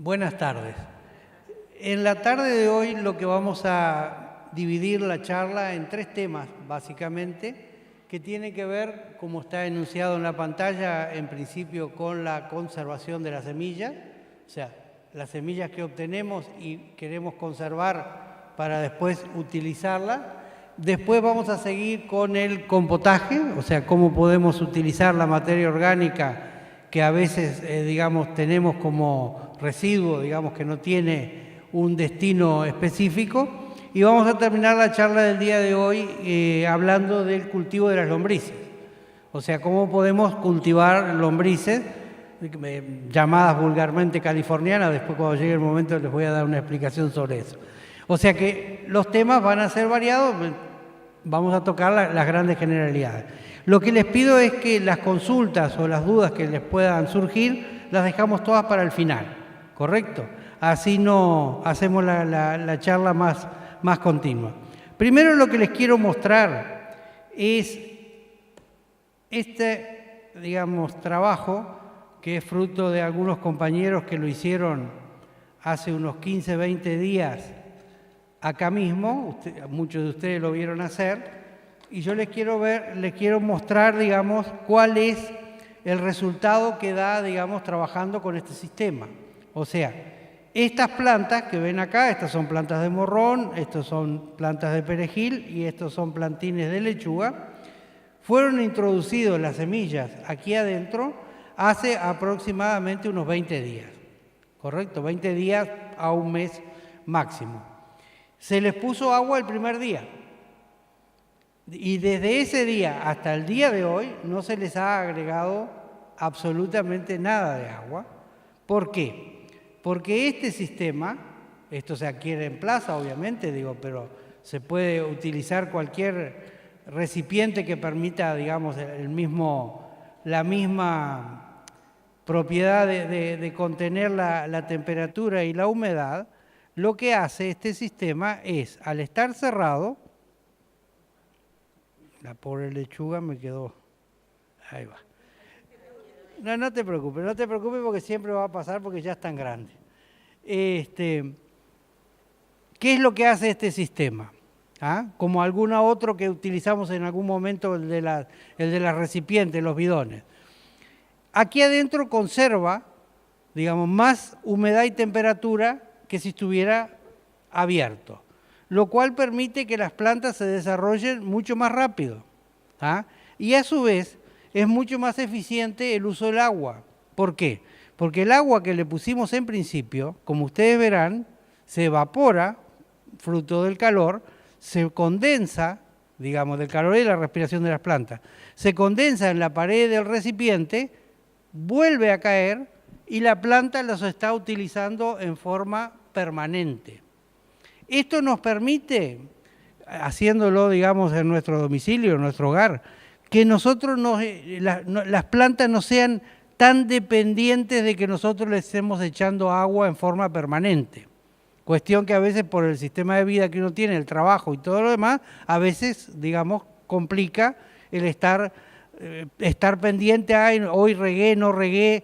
Buenas tardes. En la tarde de hoy lo que vamos a dividir la charla en tres temas, básicamente, que tienen que ver, como está enunciado en la pantalla, en principio con la conservación de las semillas, o sea, las semillas que obtenemos y queremos conservar para después utilizarlas. Después vamos a seguir con el compotaje, o sea, cómo podemos utilizar la materia orgánica que a veces, digamos, tenemos como residuo, digamos, que no tiene un destino específico. Y vamos a terminar la charla del día de hoy hablando del cultivo de las lombrices. O sea, cómo podemos cultivar lombrices, llamadas vulgarmente californianas. Después, cuando llegue el momento, les voy a dar una explicación sobre eso. O sea que los temas van a ser variados, vamos a tocar las grandes generalidades. Lo que les pido es que las consultas o las dudas que les puedan surgir, las dejamos todas para el final, ¿correcto? Así no hacemos la charla más continua. Primero lo que les quiero mostrar es este, digamos, trabajo que es fruto de algunos compañeros que lo hicieron hace unos 15, 20 días acá mismo. Muchos de ustedes lo vieron hacer. Y yo les quiero mostrar, digamos, cuál es el resultado que da, digamos, trabajando con este sistema. O sea, estas plantas que ven acá, estas son plantas de morrón, estas son plantas de perejil y estos son plantines de lechuga, fueron introducidos las semillas aquí adentro hace aproximadamente unos 20 días, ¿correcto? 20 días a un mes máximo. Se les puso agua el primer día. Y desde ese día hasta el día de hoy no se les ha agregado absolutamente nada de agua. ¿Por qué? Porque este sistema, esto se adquiere en plaza obviamente, pero se puede utilizar cualquier recipiente que permita, digamos, la misma propiedad de contener la temperatura y la humedad. Lo que hace este sistema es, al estar cerrado, la pobre lechuga me quedó. Ahí va. No te preocupes porque siempre va a pasar porque ya es tan grande. ¿Qué es lo que hace este sistema? Como alguno otro que utilizamos en algún momento, el de las recipientes, los bidones. Aquí adentro conserva, digamos, más humedad y temperatura que si estuviera abierto, lo cual permite que las plantas se desarrollen mucho más rápido. Y a su vez es mucho más eficiente el uso del agua. ¿Por qué? Porque el agua que le pusimos en principio, como ustedes verán, se evapora, fruto del calor, se condensa, digamos, del calor y la respiración de las plantas, se condensa en la pared del recipiente, vuelve a caer y la planta los está utilizando en forma permanente. Esto nos permite, haciéndolo, digamos, en nuestro domicilio, en nuestro hogar, que nosotros las plantas no sean tan dependientes de que nosotros les estemos echando agua en forma permanente. Cuestión que a veces por el sistema de vida que uno tiene, el trabajo y todo lo demás, a veces, digamos, complica el estar pendiente, hoy regué, no regué,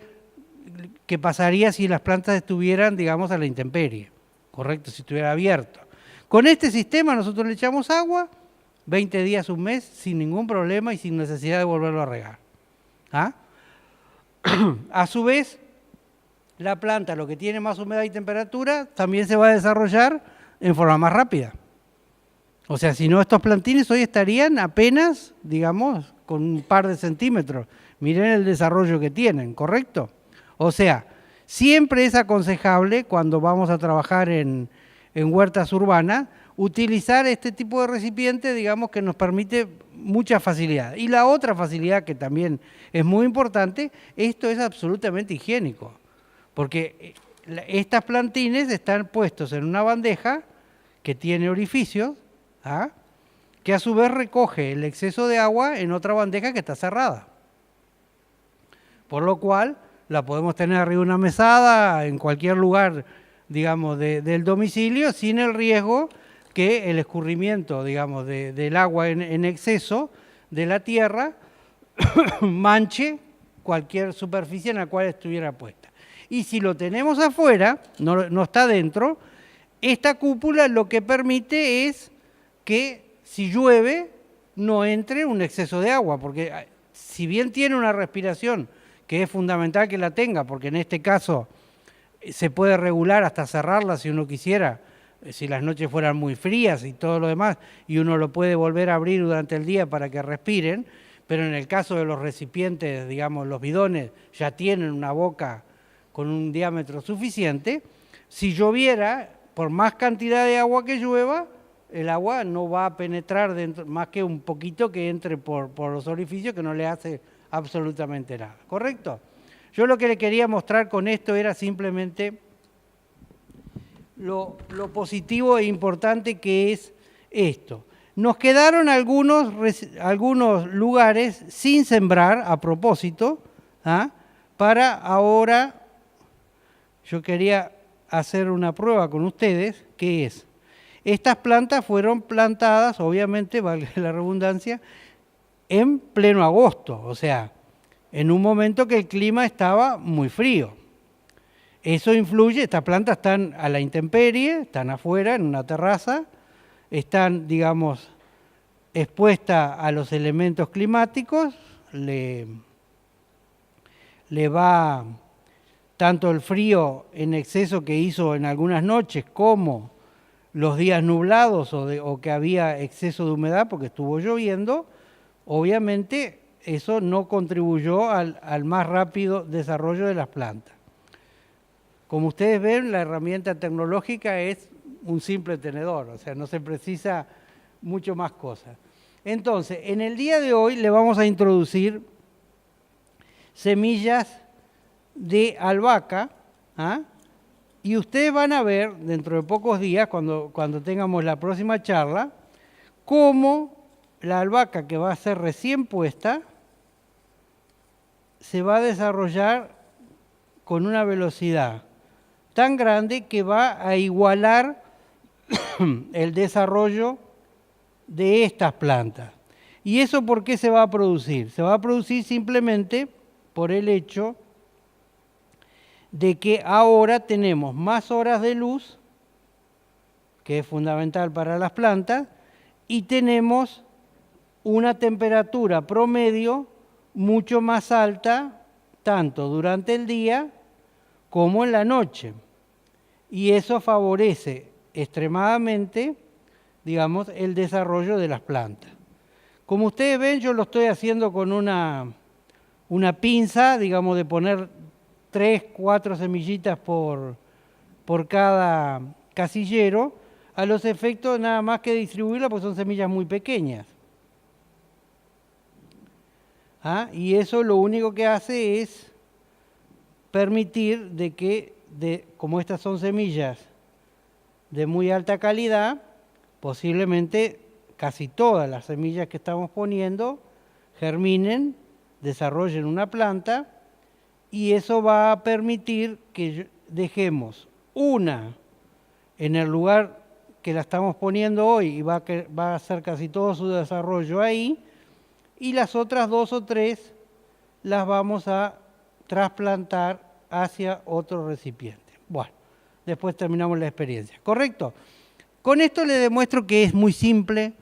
¿qué pasaría si las plantas estuvieran, digamos, a la intemperie? Correcto, si estuviera abierto. Con este sistema nosotros le echamos agua, 20 días, un mes, sin ningún problema y sin necesidad de volverlo a regar. A su vez, la planta, lo que tiene más humedad y temperatura, también se va a desarrollar en forma más rápida. O sea, si no, estos plantines hoy estarían apenas, digamos, con un par de centímetros. Miren el desarrollo que tienen, ¿correcto? O sea, siempre es aconsejable cuando vamos a trabajar en huertas urbanas, utilizar este tipo de recipiente, digamos, que nos permite mucha facilidad. Y la otra facilidad que también es muy importante, esto es absolutamente higiénico, porque estas plantines están puestos en una bandeja que tiene orificios, que a su vez recoge el exceso de agua en otra bandeja que está cerrada. Por lo cual, la podemos tener arriba de una mesada, en cualquier lugar, digamos, del domicilio, sin el riesgo que el escurrimiento, digamos, del agua en exceso de la tierra manche cualquier superficie en la cual estuviera puesta. Y si lo tenemos afuera, no está dentro, esta cúpula lo que permite es que si llueve no entre un exceso de agua, porque si bien tiene una respiración que es fundamental que la tenga, porque en este caso se puede regular hasta cerrarla si uno quisiera, si las noches fueran muy frías y todo lo demás, y uno lo puede volver a abrir durante el día para que respiren, pero en el caso de los recipientes, digamos, los bidones ya tienen una boca con un diámetro suficiente. Si lloviera, por más cantidad de agua que llueva, el agua no va a penetrar dentro, más que un poquito que entre por los orificios, que no le hace absolutamente nada, ¿correcto? Yo lo que le quería mostrar con esto era simplemente lo positivo e importante que es esto. Nos quedaron algunos lugares sin sembrar a propósito, ¿ah? Para ahora, yo quería hacer una prueba con ustedes, que es, estas plantas fueron plantadas, obviamente, valga la redundancia, en pleno agosto, o sea, en un momento que el clima estaba muy frío. Eso influye, estas plantas están a la intemperie, están afuera en una terraza, están, digamos, expuestas a los elementos climáticos, le va tanto el frío en exceso que hizo en algunas noches como los días nublados o que había exceso de humedad porque estuvo lloviendo, obviamente eso no contribuyó al más rápido desarrollo de las plantas. Como ustedes ven, la herramienta tecnológica es un simple tenedor, o sea, no se precisa mucho más cosas. Entonces, en el día de hoy le vamos a introducir semillas de albahaca, ¿ah? Y ustedes van a ver dentro de pocos días, cuando tengamos la próxima charla, cómo la albahaca que va a ser recién puesta se va a desarrollar con una velocidad tan grande que va a igualar el desarrollo de estas plantas. ¿Y eso por qué se va a producir? Se va a producir simplemente por el hecho de que ahora tenemos más horas de luz, que es fundamental para las plantas, y tenemos una temperatura promedio mucho más alta, tanto durante el día como en la noche. Y eso favorece extremadamente, digamos, el desarrollo de las plantas. Como ustedes ven, yo lo estoy haciendo con una pinza, digamos, de poner 3, 4 semillitas por cada casillero, a los efectos nada más que distribuirlas, porque son semillas muy pequeñas. ¿Ah? Y eso lo único que hace es permitir de que, como estas son semillas de muy alta calidad, posiblemente casi todas las semillas que estamos poniendo germinen, desarrollen una planta, y eso va a permitir que dejemos una en el lugar que la estamos poniendo hoy y va a hacer casi todo su desarrollo ahí, y las otras 2 o 3 las vamos a trasplantar hacia otro recipiente. Bueno, después terminamos la experiencia, ¿correcto? Con esto le demuestro que es muy simple,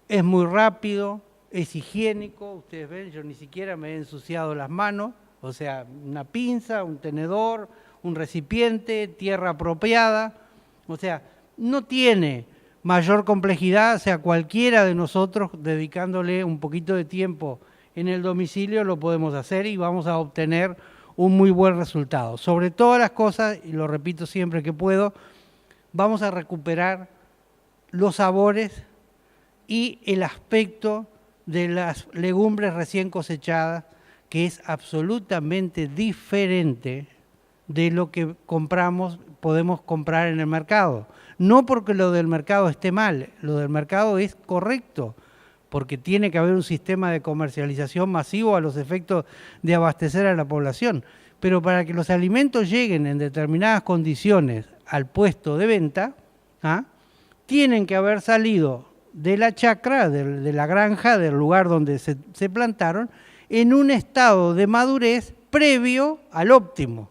es muy rápido, es higiénico. Ustedes ven, yo ni siquiera me he ensuciado las manos, o sea, una pinza, un tenedor, un recipiente, tierra apropiada, o sea, no tiene mayor complejidad, o sea, cualquiera de nosotros dedicándole un poquito de tiempo en el domicilio lo podemos hacer y vamos a obtener un muy buen resultado. Sobre todas las cosas, y lo repito siempre que puedo, vamos a recuperar los sabores y el aspecto de las legumbres recién cosechadas, que es absolutamente diferente de lo que podemos comprar en el mercado. No porque lo del mercado esté mal, lo del mercado es correcto, porque tiene que haber un sistema de comercialización masivo a los efectos de abastecer a la población. Pero para que los alimentos lleguen en determinadas condiciones al puesto de venta, ¿ah? Tienen que haber salido de la chacra, de la granja, del lugar donde se plantaron, en un estado de madurez previo al óptimo.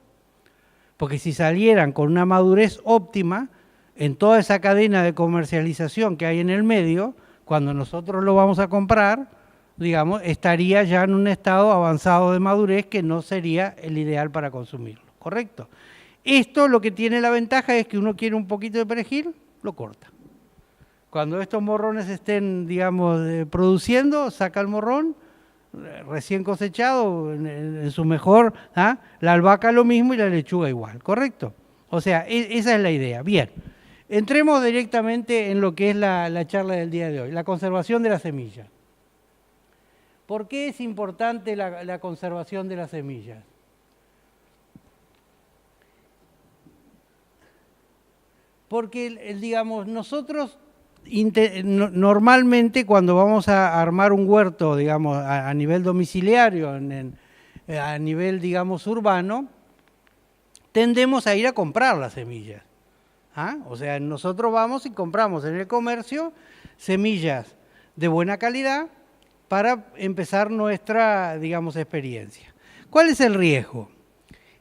porque si salieran con una madurez óptima, en toda esa cadena de comercialización que hay en el medio, cuando nosotros lo vamos a comprar, digamos, estaría ya en un estado avanzado de madurez que no sería el ideal para consumirlo, ¿correcto? Esto lo que tiene la ventaja es que uno quiere un poquito de perejil, lo corta. Cuando estos morrones estén, digamos, produciendo, saca el morrón, recién cosechado, en su mejor, ¿ah? La albahaca lo mismo y la lechuga igual, ¿correcto? O sea, esa es la idea. Bien, entremos directamente en lo que es la charla del día de hoy, la conservación de la semilla. ¿Por qué es importante la conservación de las semillas? Porque, digamos, nosotros normalmente cuando vamos a armar un huerto, digamos, a nivel domiciliario, a nivel, digamos, urbano, tendemos a ir a comprar las semillas. ¿Ah? O sea, nosotros vamos y compramos en el comercio semillas de buena calidad para empezar nuestra, digamos, experiencia. ¿Cuál es el riesgo?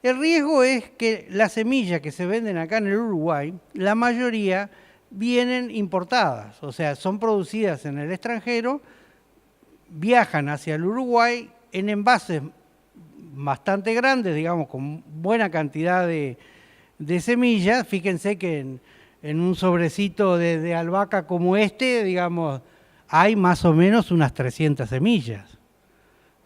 El riesgo es que las semillas que se venden acá en el Uruguay, la mayoría vienen importadas, o sea, son producidas en el extranjero, viajan hacia el Uruguay en envases bastante grandes, digamos, con buena cantidad de semillas. Fíjense que en un sobrecito de albahaca como este, digamos, hay más o menos unas 300 semillas.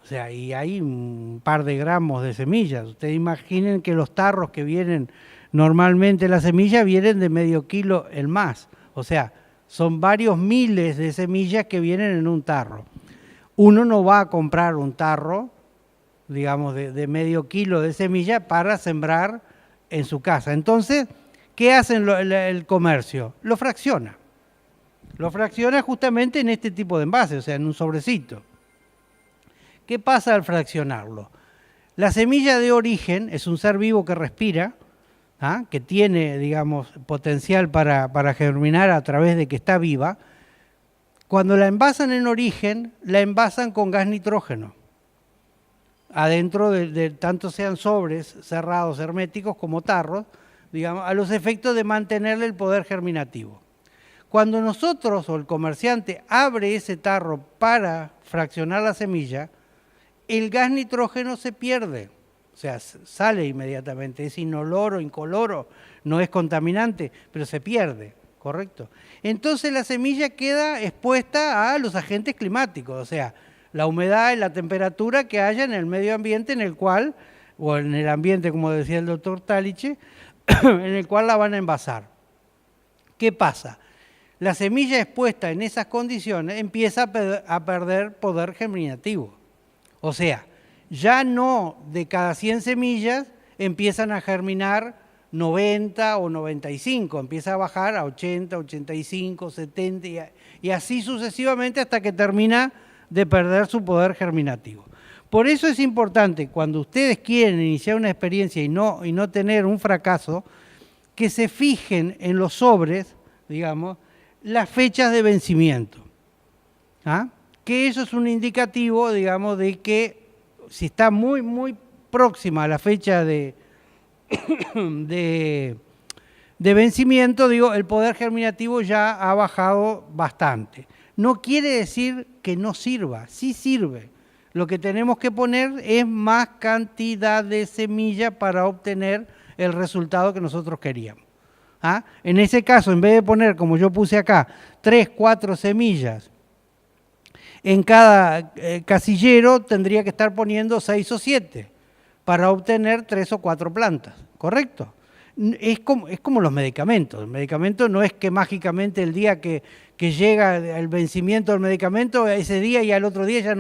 O sea, y hay un par de gramos de semillas. Ustedes imaginen que los tarros que vienen normalmente las semillas vienen de medio kilo en más. O sea, son varios miles de semillas que vienen en un tarro. Uno no va a comprar un tarro, digamos, de medio kilo de semilla para sembrar en su casa. Entonces, ¿qué hace el comercio? Lo fracciona. Lo fracciona justamente en este tipo de envase, o sea, en un sobrecito. ¿Qué pasa al fraccionarlo? La semilla de origen es un ser vivo que respira, ¿ah? Que tiene, digamos, potencial para germinar a través de que está viva. Cuando la envasan en origen, la envasan con gas nitrógeno. Adentro de tanto sean sobres cerrados, herméticos, como tarros, digamos, a los efectos de mantenerle el poder germinativo. Cuando nosotros o el comerciante abre ese tarro para fraccionar la semilla, el gas nitrógeno se pierde, o sea, sale inmediatamente, es inoloro, incoloro, no es contaminante, pero se pierde, ¿correcto? Entonces la semilla queda expuesta a los agentes climáticos, o sea, la humedad y la temperatura que haya en el medio ambiente en el cual, o en el ambiente, como decía el doctor Taliche, en el cual la van a envasar. ¿Qué pasa? La semilla expuesta en esas condiciones empieza a perder poder germinativo. O sea, ya no de cada 100 semillas empiezan a germinar 90 o 95, empieza a bajar a 80, 85, 70 y así sucesivamente hasta que termina de perder su poder germinativo. Por eso es importante, cuando ustedes quieren iniciar una experiencia y no tener un fracaso, que se fijen en los sobres, digamos, las fechas de vencimiento. ¿Ah? Que eso es un indicativo, digamos, de que si está muy, muy próxima a la fecha de vencimiento, digo, el poder germinativo ya ha bajado bastante. No quiere decir que no sirva, sí sirve. Lo que tenemos que poner es más cantidad de semilla para obtener el resultado que nosotros queríamos. ¿Ah? En ese caso, en vez de poner, como yo puse acá, 3, 4 semillas en cada casillero, tendría que estar poniendo 6 o 7 para obtener 3 o 4 plantas, ¿correcto? Es como los medicamentos. El medicamento no es que mágicamente el día que llega el vencimiento del medicamento, ese día y al otro día ya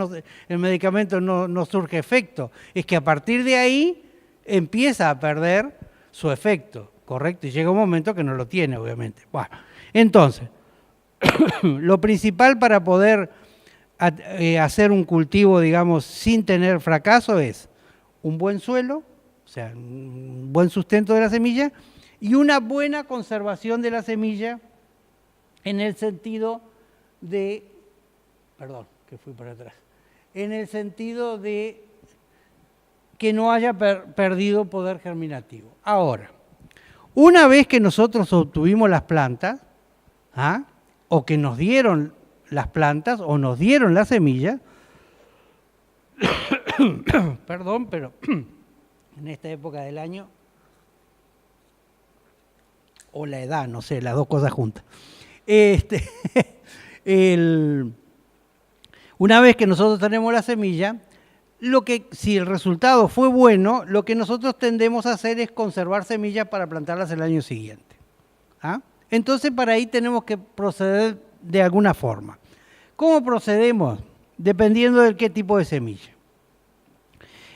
el medicamento no surge efecto. Es que a partir de ahí empieza a perder su efecto, ¿correcto? Y llega un momento que no lo tiene, obviamente. Bueno, entonces, lo principal para poder hacer un cultivo, digamos, sin tener fracaso es un buen suelo, o sea, un buen sustento de la semilla y una buena conservación de la semilla en el sentido de, perdón, que fui para atrás, en el sentido de que no haya perdido poder germinativo. Ahora, una vez que nosotros obtuvimos las plantas, o que nos dieron las plantas o nos dieron la semilla, perdón, pero en esta época del año, o la edad, no sé, las dos cosas juntas. Una vez que nosotros tenemos la semilla, si el resultado fue bueno, lo que nosotros tendemos a hacer es conservar semillas para plantarlas el año siguiente. Entonces, para ahí tenemos que proceder de alguna forma. ¿Cómo procedemos? Dependiendo de qué tipo de semilla.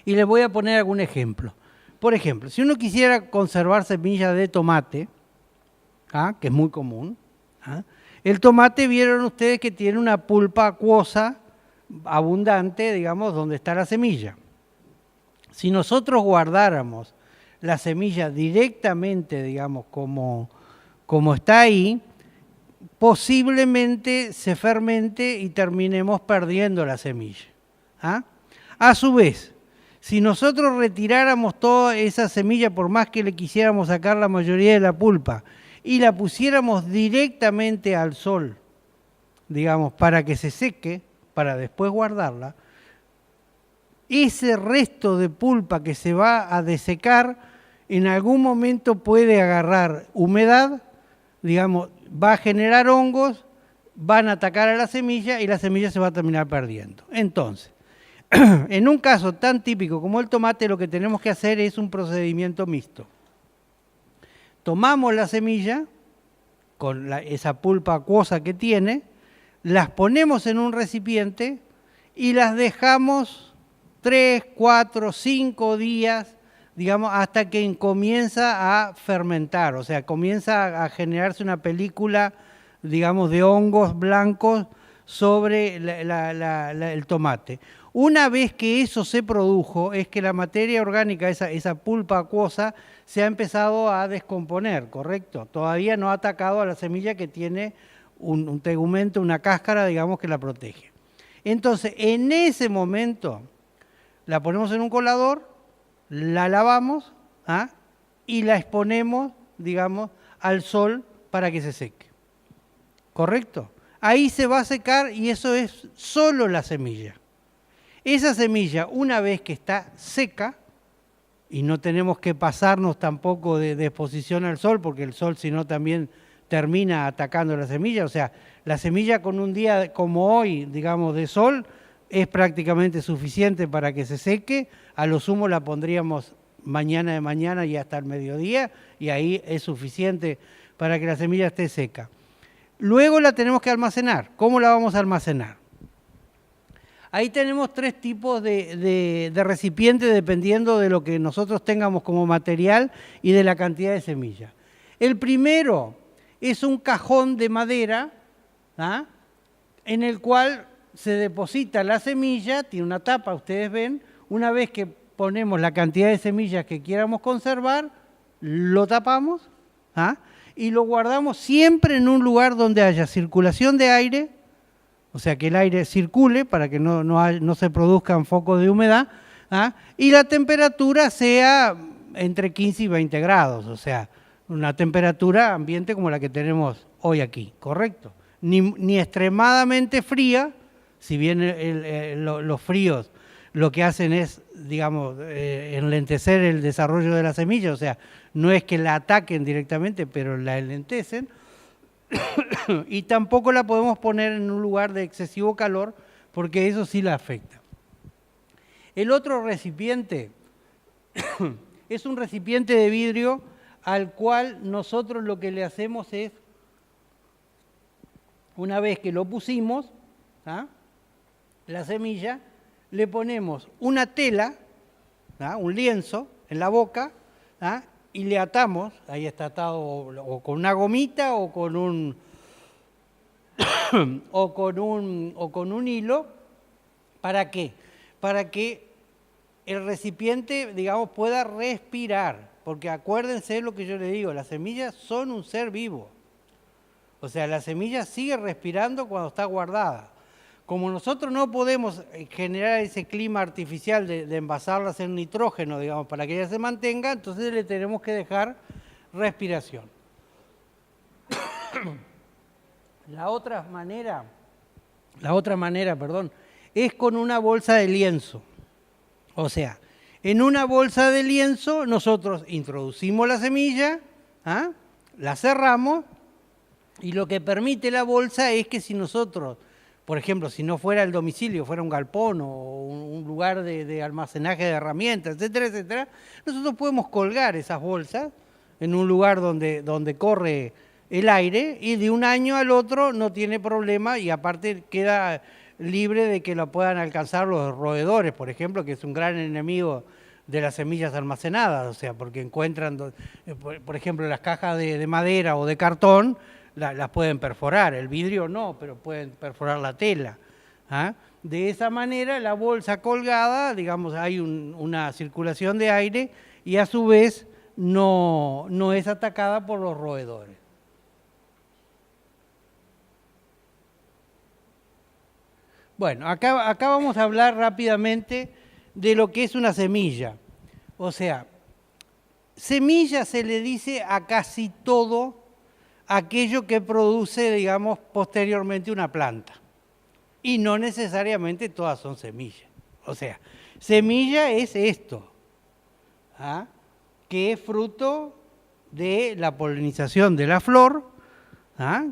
Y les voy a poner algún ejemplo. Por ejemplo, si uno quisiera conservar semillas de tomate, que es muy común, el tomate, vieron ustedes que tiene una pulpa acuosa abundante, digamos, donde está la semilla. Si nosotros guardáramos la semilla directamente, digamos, como está ahí, posiblemente se fermente y terminemos perdiendo la semilla. A su vez, si nosotros retiráramos toda esa semilla, por más que le quisiéramos sacar la mayoría de la pulpa, y la pusiéramos directamente al sol, digamos, para que se seque, para después guardarla, ese resto de pulpa que se va a desecar, en algún momento puede agarrar humedad, digamos, va a generar hongos, van a atacar a la semilla y la semilla se va a terminar perdiendo. Entonces, en un caso tan típico como el tomate, lo que tenemos que hacer es un procedimiento mixto. Tomamos la semilla, con esa pulpa acuosa que tiene, las ponemos en un recipiente y las dejamos 3, 4, 5 días, digamos, hasta que comienza a fermentar, o sea, comienza a generarse una película, digamos, de hongos blancos sobre el tomate. Una vez que eso se produjo, es que la materia orgánica, esa pulpa acuosa, se ha empezado a descomponer, ¿correcto? Todavía no ha atacado a la semilla que tiene un tegumento, una cáscara, digamos, que la protege. Entonces, en ese momento, la ponemos en un colador, la lavamos y la exponemos, digamos, al sol para que se seque. ¿Correcto? Ahí se va a secar y eso es solo la semilla. Esa semilla, una vez que está seca, y no tenemos que pasarnos tampoco de exposición al sol, porque el sol si no también termina atacando la semilla, o sea, la semilla con un día como hoy, digamos, de sol, es prácticamente suficiente para que se seque, a lo sumo la pondríamos mañana de mañana y hasta el mediodía, y ahí es suficiente para que la semilla esté seca. Luego la tenemos que almacenar. ¿Cómo la vamos a almacenar? Ahí tenemos 3 tipos de recipientes dependiendo de lo que nosotros tengamos como material y de la cantidad de semillas. El primero es un cajón de madera, en el cual se deposita la semilla, tiene una tapa, ustedes ven, una vez que ponemos la cantidad de semillas que quieramos conservar, lo tapamos y lo guardamos siempre en un lugar donde haya circulación de aire, o sea, que el aire circule para que no se produzcan focos de humedad, y la temperatura sea entre 15 y 20 grados, o sea, una temperatura ambiente como la que tenemos hoy aquí, ¿correcto? Ni extremadamente fría, si bien los fríos lo que hacen es, digamos, enlentecer el desarrollo de la semilla, o sea, no es que la ataquen directamente, pero la enlentecen, y tampoco la podemos poner en un lugar de excesivo calor, porque eso sí la afecta. El otro recipiente es un recipiente de vidrio al cual nosotros lo que le hacemos es, una vez que lo pusimos, la semilla, le ponemos una tela, un lienzo en la boca, y le atamos, ahí está atado o con una gomita o con un o con un hilo. ¿Para qué? Para que el recipiente, digamos, pueda respirar, porque acuérdense lo que yo les digo, las semillas son un ser vivo. O sea, la semilla sigue respirando cuando está guardada. Como nosotros no podemos generar ese clima artificial de envasarlas en nitrógeno, digamos, para que ella se mantenga, entonces le tenemos que dejar respiración. La otra manera, es con una bolsa de lienzo. O sea, en una bolsa de lienzo nosotros introducimos la semilla, ¿ah? La cerramos y lo que permite la bolsa es que si nosotros, por ejemplo, si no fuera el domicilio, fuera un galpón o un lugar de almacenaje de herramientas, etcétera, etcétera, nosotros podemos colgar esas bolsas en un lugar donde corre el aire y de un año al otro no tiene problema y aparte queda libre de que lo puedan alcanzar los roedores, por ejemplo, que es un gran enemigo de las semillas almacenadas, o sea, porque encuentran, por ejemplo, las cajas de madera o de cartón, las pueden perforar, el vidrio no, pero pueden perforar la tela. ¿Ah? De esa manera, la bolsa colgada, digamos, hay una circulación de aire y a su vez no es atacada por los roedores. Bueno, acá vamos a hablar rápidamente de lo que es una semilla. O sea, semilla se le dice a casi todo aquello que produce, digamos, posteriormente una planta. Y no necesariamente todas son semillas. O sea, semilla es esto, ¿ah? Que es fruto de la polinización de la flor, ¿ah?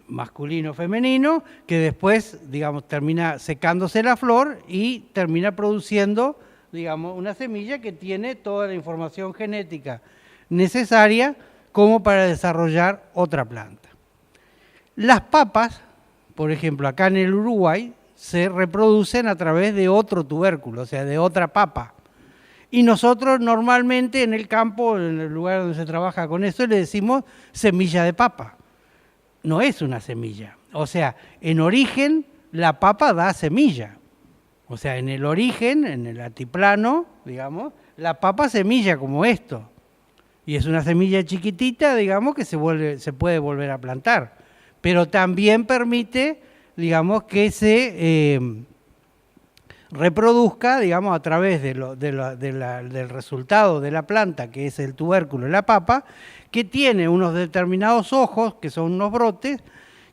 Masculino, femenino, que después, digamos, termina secándose la flor y termina produciendo, digamos, una semilla que tiene toda la información genética necesaria como para desarrollar otra planta. Las papas, por ejemplo, acá en el Uruguay, se reproducen a través de otro tubérculo, o sea, de otra papa. Y nosotros normalmente en el campo, en el lugar donde se trabaja con eso, le decimos semilla de papa. No es una semilla. O sea, en origen la papa da semilla. O sea, en el origen, en el altiplano, digamos, la papa semilla como esto. Y es una semilla chiquitita, digamos, que se puede volver a plantar. Pero también permite, digamos, que se reproduzca, digamos, a través del resultado de la planta, que es el tubérculo, la papa, que tiene unos determinados ojos, que son unos brotes,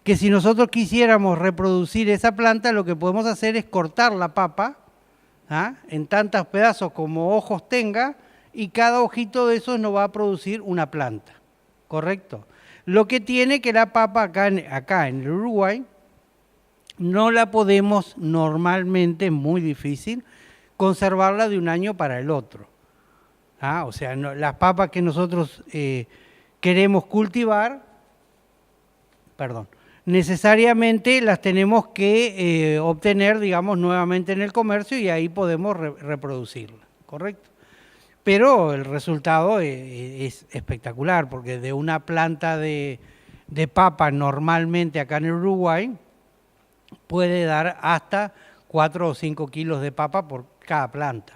que si nosotros quisiéramos reproducir esa planta, lo que podemos hacer es cortar la papa, ¿ah? En tantos pedazos como ojos tenga, y cada ojito de esos nos va a producir una planta, ¿correcto? Lo que tiene que la papa acá en el Uruguay, no la podemos normalmente, muy difícil, conservarla de un año para el otro. ¿Ah? O sea, las papas que nosotros queremos cultivar, necesariamente las tenemos que obtener, digamos, nuevamente en el comercio y ahí podemos reproducirla, ¿correcto? Pero el resultado es espectacular, porque de una planta de papa normalmente acá en el Uruguay puede dar hasta 4 o 5 kilos de papa por cada planta.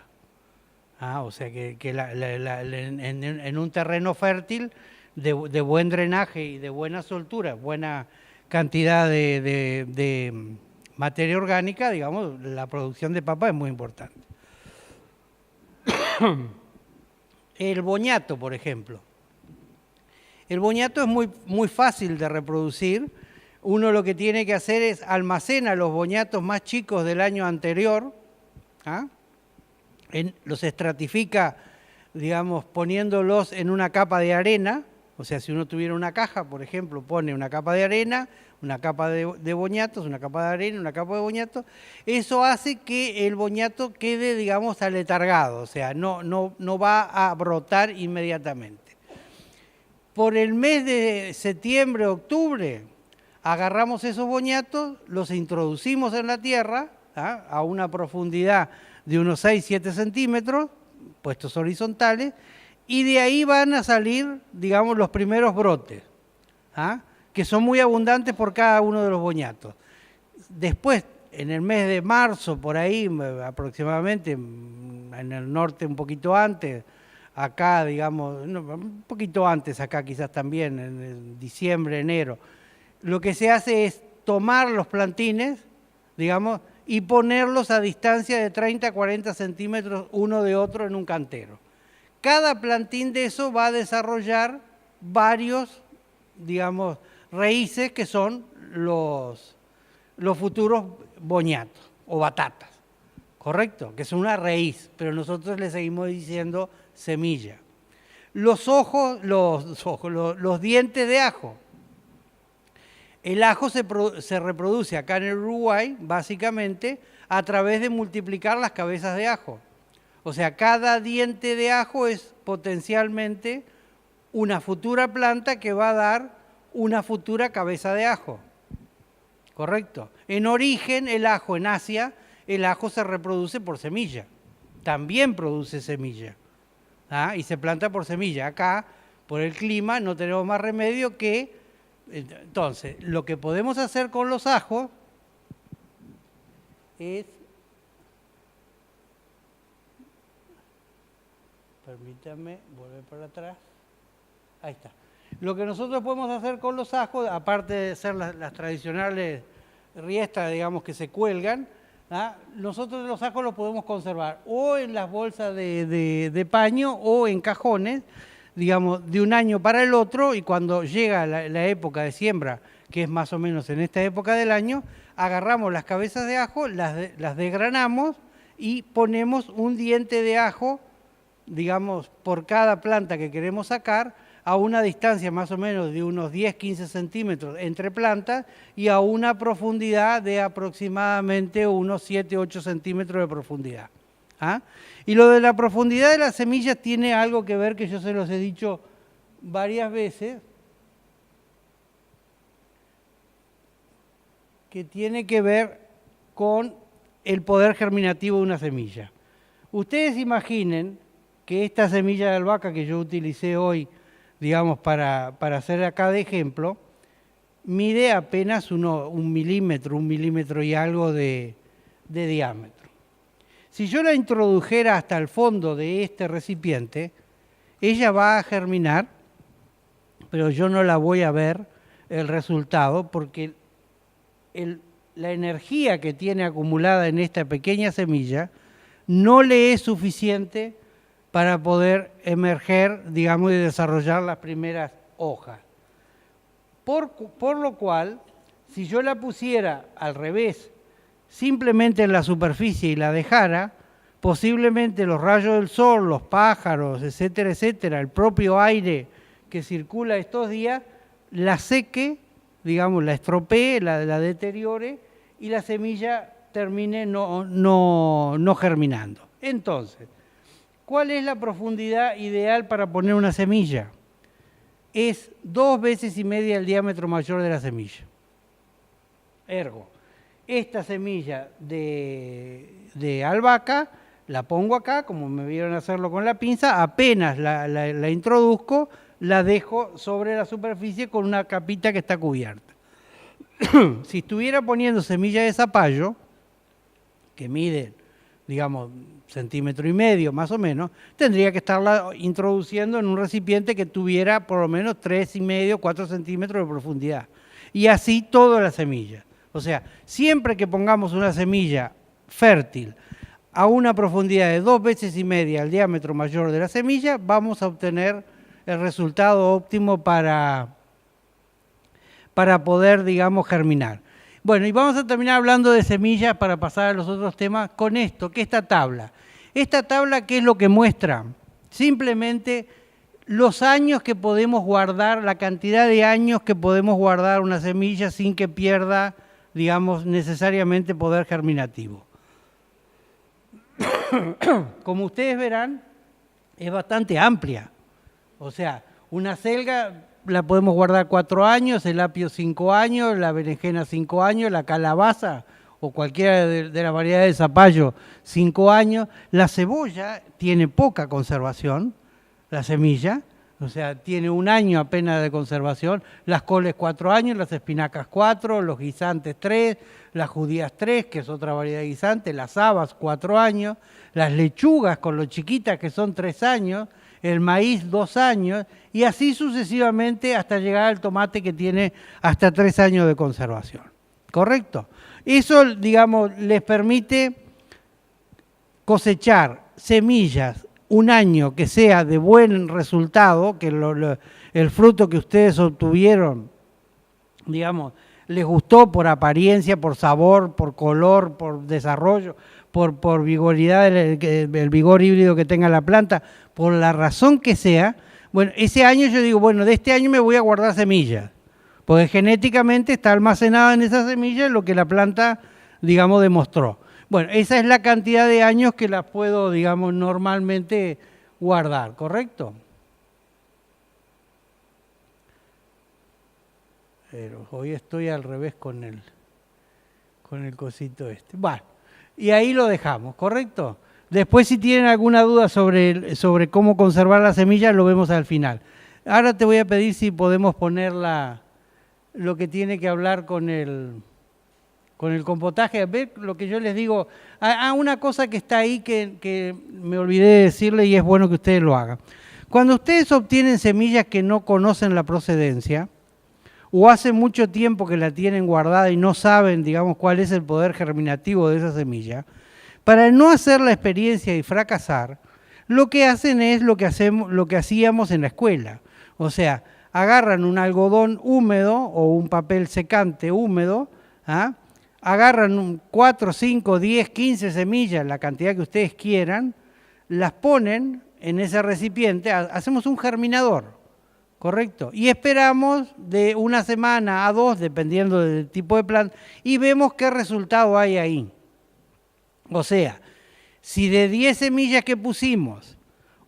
Ah, o sea que en un terreno fértil de buen drenaje y de buena soltura, buena cantidad de materia orgánica, digamos, la producción de papa es muy importante. El boñato, por ejemplo. El boñato es muy fácil de reproducir. Uno lo que tiene que hacer es almacenar los boñatos más chicos del año anterior, ¿ah? Los estratifica, digamos, poniéndolos en una capa de arena. O sea, si uno tuviera una caja, por ejemplo, pone una capa de arena, una capa de boñatos, una capa de arena, una capa de boñatos. Eso hace que el boñato quede, digamos, aletargado, o sea, no va a brotar inmediatamente. Por el mes de septiembre, octubre, agarramos esos boñatos, los introducimos en la tierra, ¿ah? A una profundidad de unos 6-7 centímetros, puestos horizontales, y de ahí van a salir, digamos, los primeros brotes, ¿ah? Que son muy abundantes por cada uno de los boñatos. Después, en el mes de marzo, por ahí aproximadamente, en el norte un poquito antes, acá, digamos, un poquito antes acá quizás también, en diciembre, enero, lo que se hace es tomar los plantines, digamos, y ponerlos a distancia de 30 a 40 centímetros uno de otro en un cantero. Cada plantín de eso va a desarrollar varios, digamos, raíces que son los futuros boñatos o batatas, ¿correcto? Que es una raíz, pero nosotros le seguimos diciendo semilla. Los dientes de ajo. El ajo se reproduce acá en el Uruguay, básicamente, a través de multiplicar las cabezas de ajo. O sea, cada diente de ajo es potencialmente una futura planta que va a dar una futura cabeza de ajo. ¿Correcto? En origen, el ajo en Asia, el ajo se reproduce por semilla. También produce semilla. ¿Ah? Y se planta por semilla. Acá, por el clima, no tenemos más remedio que... Entonces, lo que podemos hacer con los ajos es... Permítame volver para atrás. Ahí está. Lo que nosotros podemos hacer con los ajos, aparte de ser las tradicionales riestas, digamos, que se cuelgan, ¿ah? Nosotros los ajos los podemos conservar o en las bolsas de paño o en cajones, digamos, de un año para el otro, y cuando llega la época de siembra, que es más o menos en esta época del año, agarramos las cabezas de ajo, las desgranamos y ponemos un diente de ajo, digamos, por cada planta que queremos sacar, a una distancia más o menos de unos 10-15 centímetros entre plantas y a una profundidad de aproximadamente unos 7-8 centímetros de profundidad. ¿Ah? Y lo de la profundidad de las semillas tiene algo que ver, que yo se los he dicho varias veces, que tiene que ver con el poder germinativo de una semilla. Ustedes imaginen que esta semilla de albahaca que yo utilicé hoy, digamos, para hacer acá de ejemplo, mide apenas un milímetro y algo de diámetro. Si yo la introdujera hasta el fondo de este recipiente, ella va a germinar, pero yo no la voy a ver el resultado porque la energía que tiene acumulada en esta pequeña semilla no le es suficiente para poder emerger, digamos, y desarrollar las primeras hojas. Por lo cual, si yo la pusiera al revés, simplemente en la superficie y la dejara, posiblemente los rayos del sol, los pájaros, etcétera, etcétera, el propio aire que circula estos días, la seque, digamos, la estropee, la deteriore y la semilla termine no germinando. Entonces, ¿cuál es la profundidad ideal para poner una semilla? Es 2 veces y media el diámetro mayor de la semilla. Ergo, esta semilla de albahaca la pongo acá, como me vieron hacerlo con la pinza, apenas la introduzco, la dejo sobre la superficie con una capita que está cubierta. Si estuviera poniendo semilla de zapallo, que mide, digamos, 1,5 centímetros más o menos, tendría que estarla introduciendo en un recipiente que tuviera por lo menos 3,5, 4 centímetros de profundidad. Y así toda la semilla. O sea, siempre que pongamos una semilla fértil a una profundidad de 2 veces y media al diámetro mayor de la semilla, vamos a obtener el resultado óptimo para poder, digamos, germinar. Bueno, y vamos a terminar hablando de semillas para pasar a los otros temas con esto, que esta tabla. Esta tabla, ¿qué es lo que muestra? Simplemente los años que podemos guardar, la cantidad de años que podemos guardar una semilla sin que pierda, digamos, necesariamente poder germinativo. Como ustedes verán, es bastante amplia. O sea, una selga la podemos guardar 4 años, el apio 5 años, la berenjena 5 años, la calabaza o cualquiera de las variedades de zapallo 5 años. La cebolla tiene poca conservación, la semilla, o sea, tiene 1 año apenas de conservación. Las coles 4 años, las espinacas 4, los guisantes 3, las judías 3, que es otra variedad de guisante, las habas 4 años, las lechugas con lo chiquitas que son 3 años, el maíz 2 años y así sucesivamente hasta llegar al tomate que tiene hasta 3 años de conservación. ¿correcto? Eso, digamos, les permite cosechar semillas un año que sea de buen resultado, que el fruto que ustedes obtuvieron, digamos, les gustó por apariencia, por sabor, por color, por desarrollo, por vigoridad, el vigor híbrido que tenga la planta, por la razón que sea. Bueno, ese año yo digo, bueno, de este año me voy a guardar semillas, porque genéticamente está almacenado en esas semillas lo que la planta, digamos, demostró. Bueno, esa es la cantidad de años que las puedo, digamos, normalmente guardar, ¿correcto? Pero hoy estoy al revés con el cosito este. Bueno, y ahí lo dejamos, ¿correcto? Después, si tienen alguna duda sobre cómo conservar las semillas, lo vemos al final. Ahora te voy a pedir si podemos poner lo que tiene que hablar con el compotaje. Ver lo que yo les digo. Una cosa que está ahí que me olvidé de decirle y es bueno que ustedes lo hagan. Cuando ustedes obtienen semillas que no conocen la procedencia, o hace mucho tiempo que la tienen guardada y no saben, digamos, cuál es el poder germinativo de esa semilla, para no hacer la experiencia y fracasar, lo que hacen es lo que hacíamos en la escuela. O sea, agarran un algodón húmedo o un papel secante húmedo, agarran 4, 5, 10, 15 semillas, la cantidad que ustedes quieran, las ponen en ese recipiente, hacemos un germinador, ¿correcto? Y esperamos de una semana a 2, dependiendo del tipo de planta, y vemos qué resultado hay ahí. O sea, si de 10 semillas que pusimos,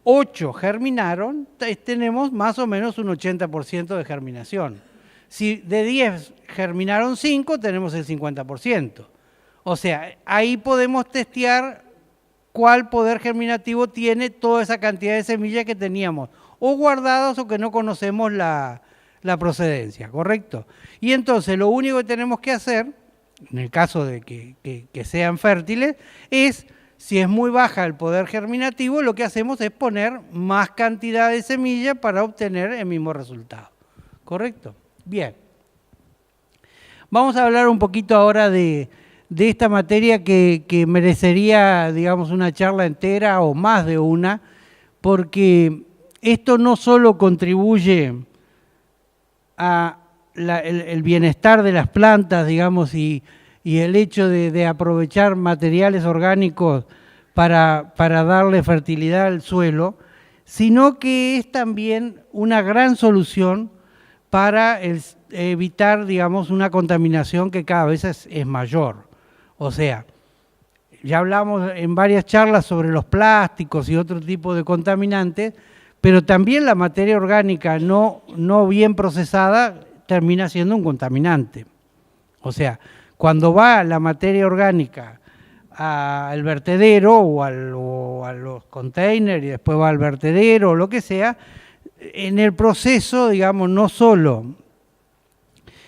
8 germinaron, tenemos más o menos un 80% de germinación. Si de 10 germinaron 5, tenemos el 50%. O sea, ahí podemos testear cuál poder germinativo tiene toda esa cantidad de semillas que teníamos, o guardadas o que no conocemos la procedencia, ¿correcto? Y entonces lo único que tenemos que hacer, en el caso de que sean fértiles, es, si es muy baja el poder germinativo, lo que hacemos es poner más cantidad de semillas para obtener el mismo resultado, ¿correcto? Bien. Vamos a hablar un poquito ahora de esta materia que merecería, digamos, una charla entera o más de una, porque esto no solo contribuye a el bienestar de las plantas, digamos, y el hecho de aprovechar materiales orgánicos para darle fertilidad al suelo, sino que es también una gran solución para evitar, digamos, una contaminación que cada vez es mayor. O sea, ya hablamos en varias charlas sobre los plásticos y otro tipo de contaminantes, pero también la materia orgánica no bien procesada termina siendo un contaminante. O sea, cuando va la materia orgánica al vertedero o a los containers y después va al vertedero o lo que sea, en el proceso, digamos, no solo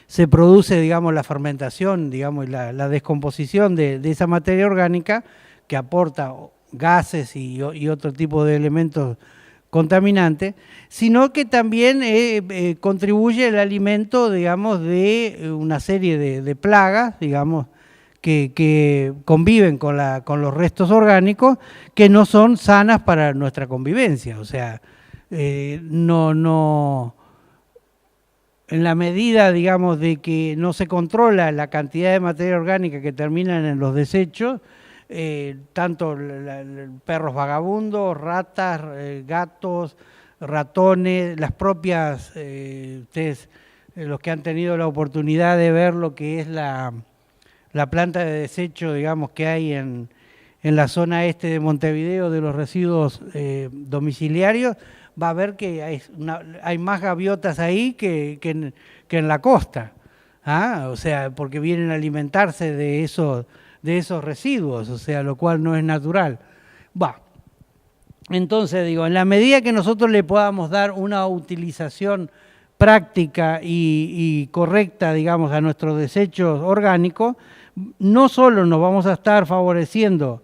se produce, digamos, la fermentación, digamos, la descomposición de esa materia orgánica que aporta gases y otro tipo de elementos contaminantes, sino que también contribuye el alimento, digamos, de una serie de plagas, digamos, que conviven con los restos orgánicos, que no son sanas para nuestra convivencia. O sea, en la medida, digamos, de que no se controla la cantidad de materia orgánica que terminan en los desechos, tanto perros vagabundos, ratas, gatos, ratones, las propias, ustedes, los que han tenido la oportunidad de ver lo que es la planta de desecho, digamos, que hay en la zona este de Montevideo de los residuos domiciliarios, va a ver que hay más gaviotas ahí que en la costa, o sea, porque vienen a alimentarse de esos residuos, o sea, lo cual no es natural. Entonces, digo, en la medida que nosotros le podamos dar una utilización práctica y correcta, digamos, a nuestros desechos orgánicos, no solo nos vamos a estar favoreciendo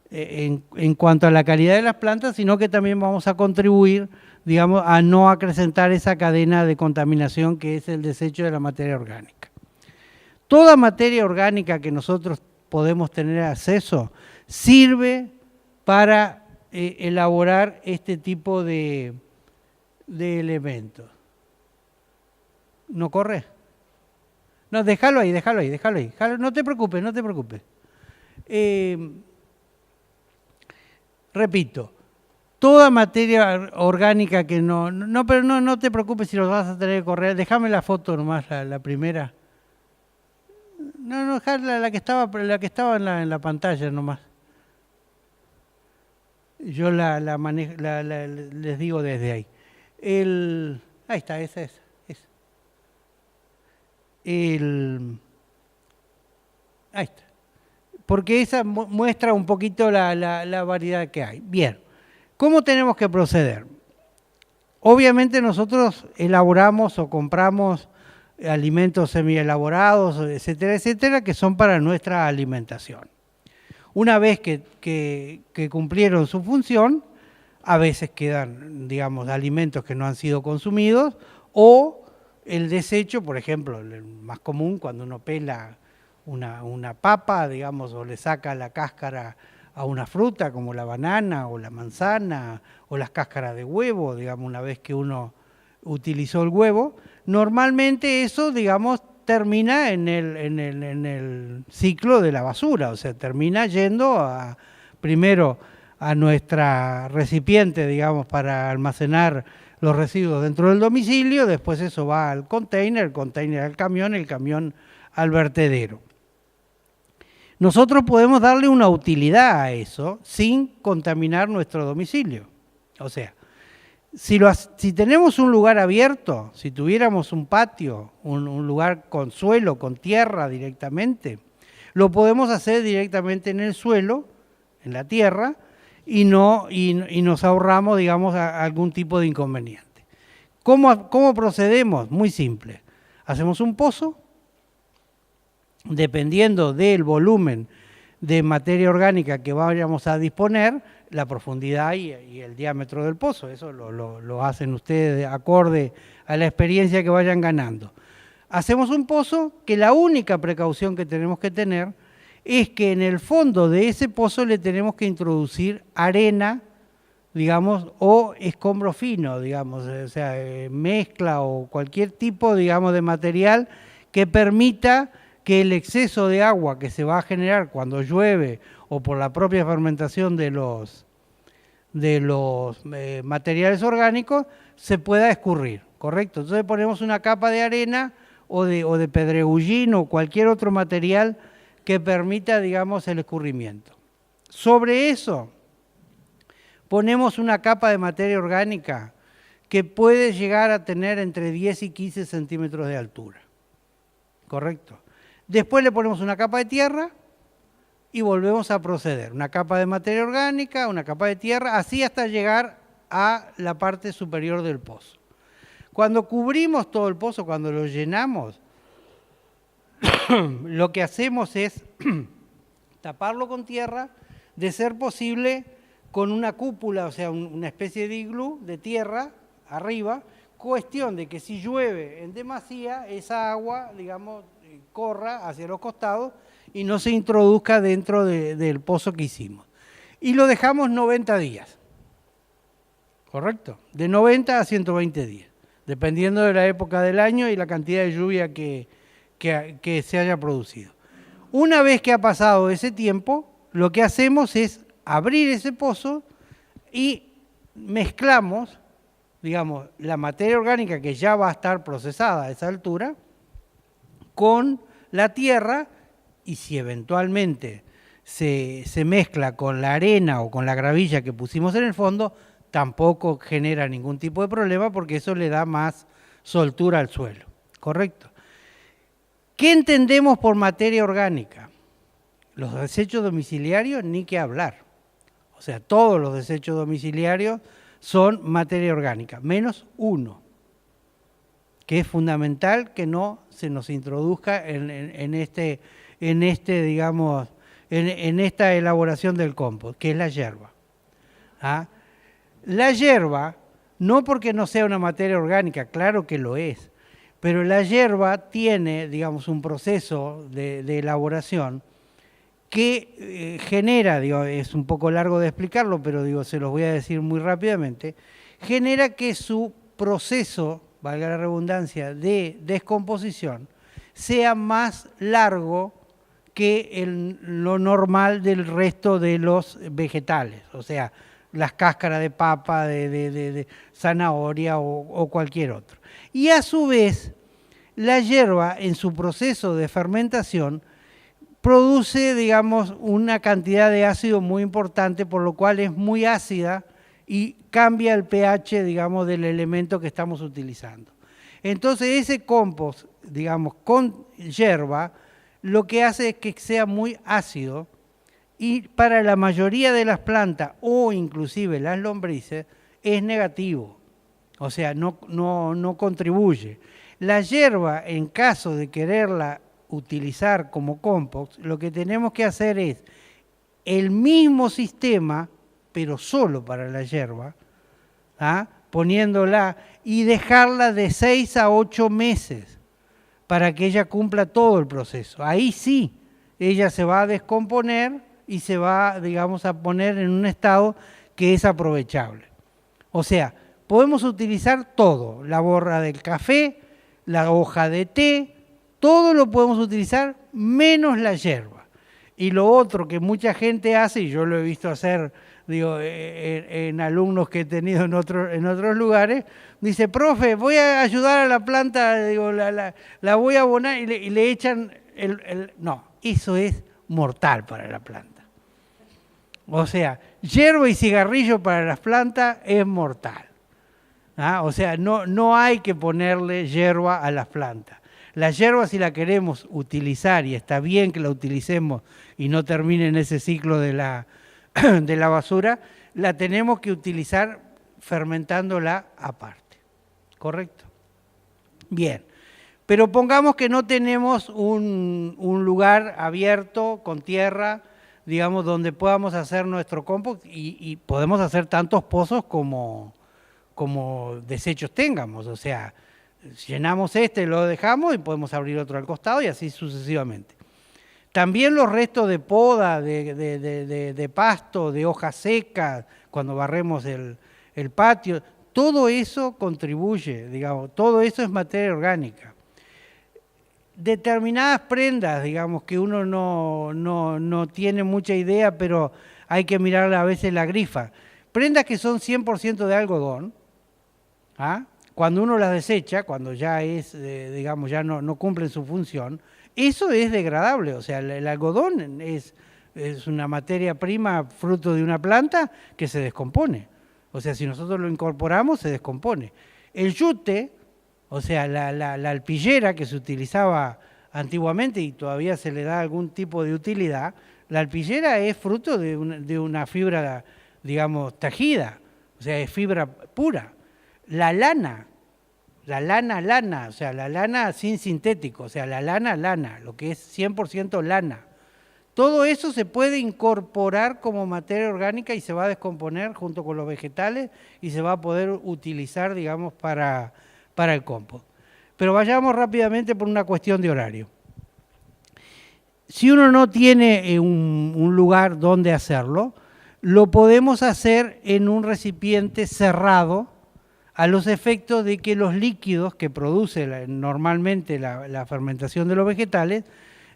en cuanto a la calidad de las plantas, sino que también vamos a contribuir, digamos, a no acrecentar esa cadena de contaminación que es el desecho de la materia orgánica. Toda materia orgánica que nosotros podemos tener acceso sirve para elaborar este tipo de elementos. ¿No corre? No, déjalo ahí. No te preocupes. Repito, toda materia orgánica que pero no te preocupes si lo vas a tener que correr. Déjame la foto nomás, la primera. No, dejar la que estaba en la pantalla nomás. Yo la manejo, les digo desde ahí. Ahí está, esa es. Ahí está. Porque esa muestra un poquito la variedad que hay. Bien, ¿cómo tenemos que proceder? Obviamente nosotros elaboramos o compramos alimentos semielaborados, etcétera, que son para nuestra alimentación. Una vez que cumplieron su función, a veces quedan, digamos, alimentos que no han sido consumidos o el desecho, por ejemplo, el más común cuando uno pela una papa, digamos, o le saca la cáscara a una fruta como la banana o la manzana o las cáscaras de huevo, digamos, una vez que uno utilizó el huevo, normalmente eso, digamos, termina en el ciclo de la basura, o sea, termina yendo primero a nuestra recipiente, digamos, para almacenar los residuos dentro del domicilio, después eso va al container, el container al camión, el camión al vertedero. Nosotros podemos darle una utilidad a eso sin contaminar nuestro domicilio. O sea, si tenemos un lugar abierto, si tuviéramos un patio, un lugar con suelo, con tierra directamente, lo podemos hacer directamente en el suelo, en la tierra, y nos ahorramos, digamos, algún tipo de inconveniente. ¿Cómo procedemos? Muy simple. Hacemos un pozo, dependiendo del volumen de materia orgánica que vayamos a disponer, la profundidad y el diámetro del pozo. Eso lo hacen ustedes acorde a la experiencia que vayan ganando. Hacemos un pozo que la única precaución que tenemos que tener es que en el fondo de ese pozo le tenemos que introducir arena, digamos, o escombro fino, digamos, o sea, mezcla o cualquier tipo, digamos, de material que permita que el exceso de agua que se va a generar cuando llueve o por la propia fermentación de los materiales orgánicos se pueda escurrir, ¿correcto? Entonces ponemos una capa de arena o de pedregullín o cualquier otro material que permita, digamos, el escurrimiento. Sobre eso ponemos una capa de materia orgánica que puede llegar a tener entre 10 y 15 centímetros de altura, ¿correcto? Después le ponemos una capa de tierra y volvemos a proceder. Una capa de materia orgánica, una capa de tierra, así hasta llegar a la parte superior del pozo. Cuando cubrimos todo el pozo, cuando lo llenamos, lo que hacemos es taparlo con tierra, de ser posible con una cúpula, o sea, una especie de iglú de tierra arriba, cuestión de que si llueve en demasía, esa agua, digamos, corra hacia los costados y no se introduzca dentro del pozo que hicimos. Y lo dejamos 90 días, ¿correcto? De 90 a 120 días, dependiendo de la época del año y la cantidad de lluvia que se haya producido. Una vez que ha pasado ese tiempo, lo que hacemos es abrir ese pozo y mezclamos, digamos, la materia orgánica que ya va a estar procesada a esa altura con la tierra, y si eventualmente se mezcla con la arena o con la gravilla que pusimos en el fondo, tampoco genera ningún tipo de problema porque eso le da más soltura al suelo, ¿correcto? ¿Qué entendemos por materia orgánica? Los desechos domiciliarios, ni que hablar. O sea, todos los desechos domiciliarios son materia orgánica, menos uno, que es fundamental que no se nos introduzca en esta elaboración del compost, que es la yerba. ¿Ah? La yerba, no porque no sea una materia orgánica, claro que lo es, Pero la hierba tiene, digamos, un proceso de elaboración que genera, digo, es un poco largo de explicarlo, pero digo, se los voy a decir muy rápidamente, genera que su proceso, valga la redundancia, de descomposición sea más largo que lo normal del resto de los vegetales, o sea, las cáscaras de papa, de zanahoria o cualquier otro. Y a su vez, la hierba en su proceso de fermentación produce, digamos, una cantidad de ácido muy importante, por lo cual es muy ácida y cambia el pH, digamos, del elemento que estamos utilizando. Entonces ese compost, digamos, con hierba, lo que hace es que sea muy ácido y para la mayoría de las plantas o inclusive las lombrices es negativo, o sea, no contribuye. La hierba, en caso de quererla utilizar como compost, lo que tenemos que hacer es el mismo sistema, pero solo para la hierba, ¿ah? Poniéndola y dejarla de 6 a 8 meses para que ella cumpla todo el proceso. Ahí sí, ella se va a descomponer y se va, digamos, a poner en un estado que es aprovechable. O sea, podemos utilizar todo, la borra del café, la hoja de té, todo lo podemos utilizar menos la hierba. Y lo otro que mucha gente hace, y yo lo he visto hacer, digo, en alumnos que he tenido en otros lugares, dice, profe, voy a ayudar a la planta, digo, la voy a abonar y le echan No, eso es mortal para la planta. O sea, hierba y cigarrillo para las plantas es mortal. ¿Ah? O sea, no hay que ponerle hierba a las plantas. La hierba, si la queremos utilizar, y está bien que la utilicemos y no termine en ese ciclo de la basura, la tenemos que utilizar fermentándola aparte. ¿Correcto? Bien. Pero pongamos que no tenemos un lugar abierto con tierra, digamos, donde podamos hacer nuestro compost y podemos hacer tantos pozos como desechos tengamos, o sea, llenamos lo dejamos y podemos abrir otro al costado y así sucesivamente. También los restos de poda, de pasto, de hojas secas, cuando barremos el patio, todo eso contribuye, digamos, todo eso es materia orgánica. Determinadas prendas, digamos, que uno no tiene mucha idea, pero hay que mirar a veces la grifa. Prendas que son 100% de algodón, ¿ah? Cuando uno las desecha, cuando ya digamos, ya no cumplen su función, eso es degradable, o sea, el algodón es una materia prima fruto de una planta que se descompone. O sea, si nosotros lo incorporamos, se descompone. El yute, o sea, la alpillera que se utilizaba antiguamente y todavía se le da algún tipo de utilidad, la alpillera es fruto de una fibra, digamos, tejida, o sea, es fibra pura. La lana, o sea, la lana sin sintético, o sea, la lana, lo que es 100% lana. Todo eso se puede incorporar como materia orgánica y se va a descomponer junto con los vegetales y se va a poder utilizar, digamos, para el compost. Pero vayamos rápidamente por una cuestión de horario. Si uno no tiene un lugar donde hacerlo, lo podemos hacer en un recipiente cerrado, a los efectos de que los líquidos que produce normalmente la fermentación de los vegetales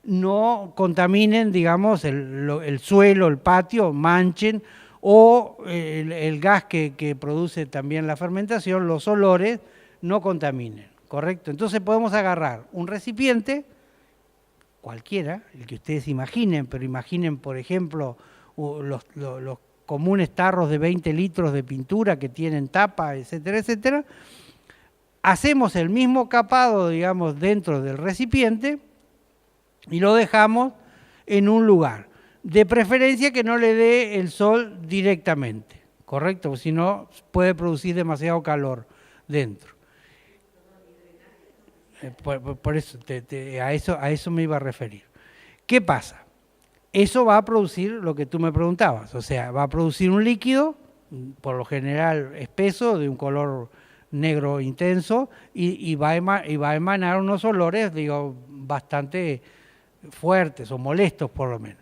no contaminen, digamos, el suelo, el patio, manchen, o el gas que produce también la fermentación, los olores, no contaminen, ¿correcto? Entonces podemos agarrar un recipiente, cualquiera, el que ustedes imaginen, pero imaginen, por ejemplo, los comunes tarros de 20 litros de pintura que tienen tapa, etcétera, etcétera. Hacemos el mismo capado, digamos, dentro del recipiente y lo dejamos en un lugar. De preferencia que no le dé el sol directamente, ¿correcto? Porque si no, puede producir demasiado calor dentro. Por eso, a eso me iba a referir. ¿Qué pasa? Eso va a producir lo que tú me preguntabas, o sea, va a producir un líquido, por lo general espeso, de un color negro intenso y va a emanar unos olores, digo, bastante fuertes o molestos por lo menos.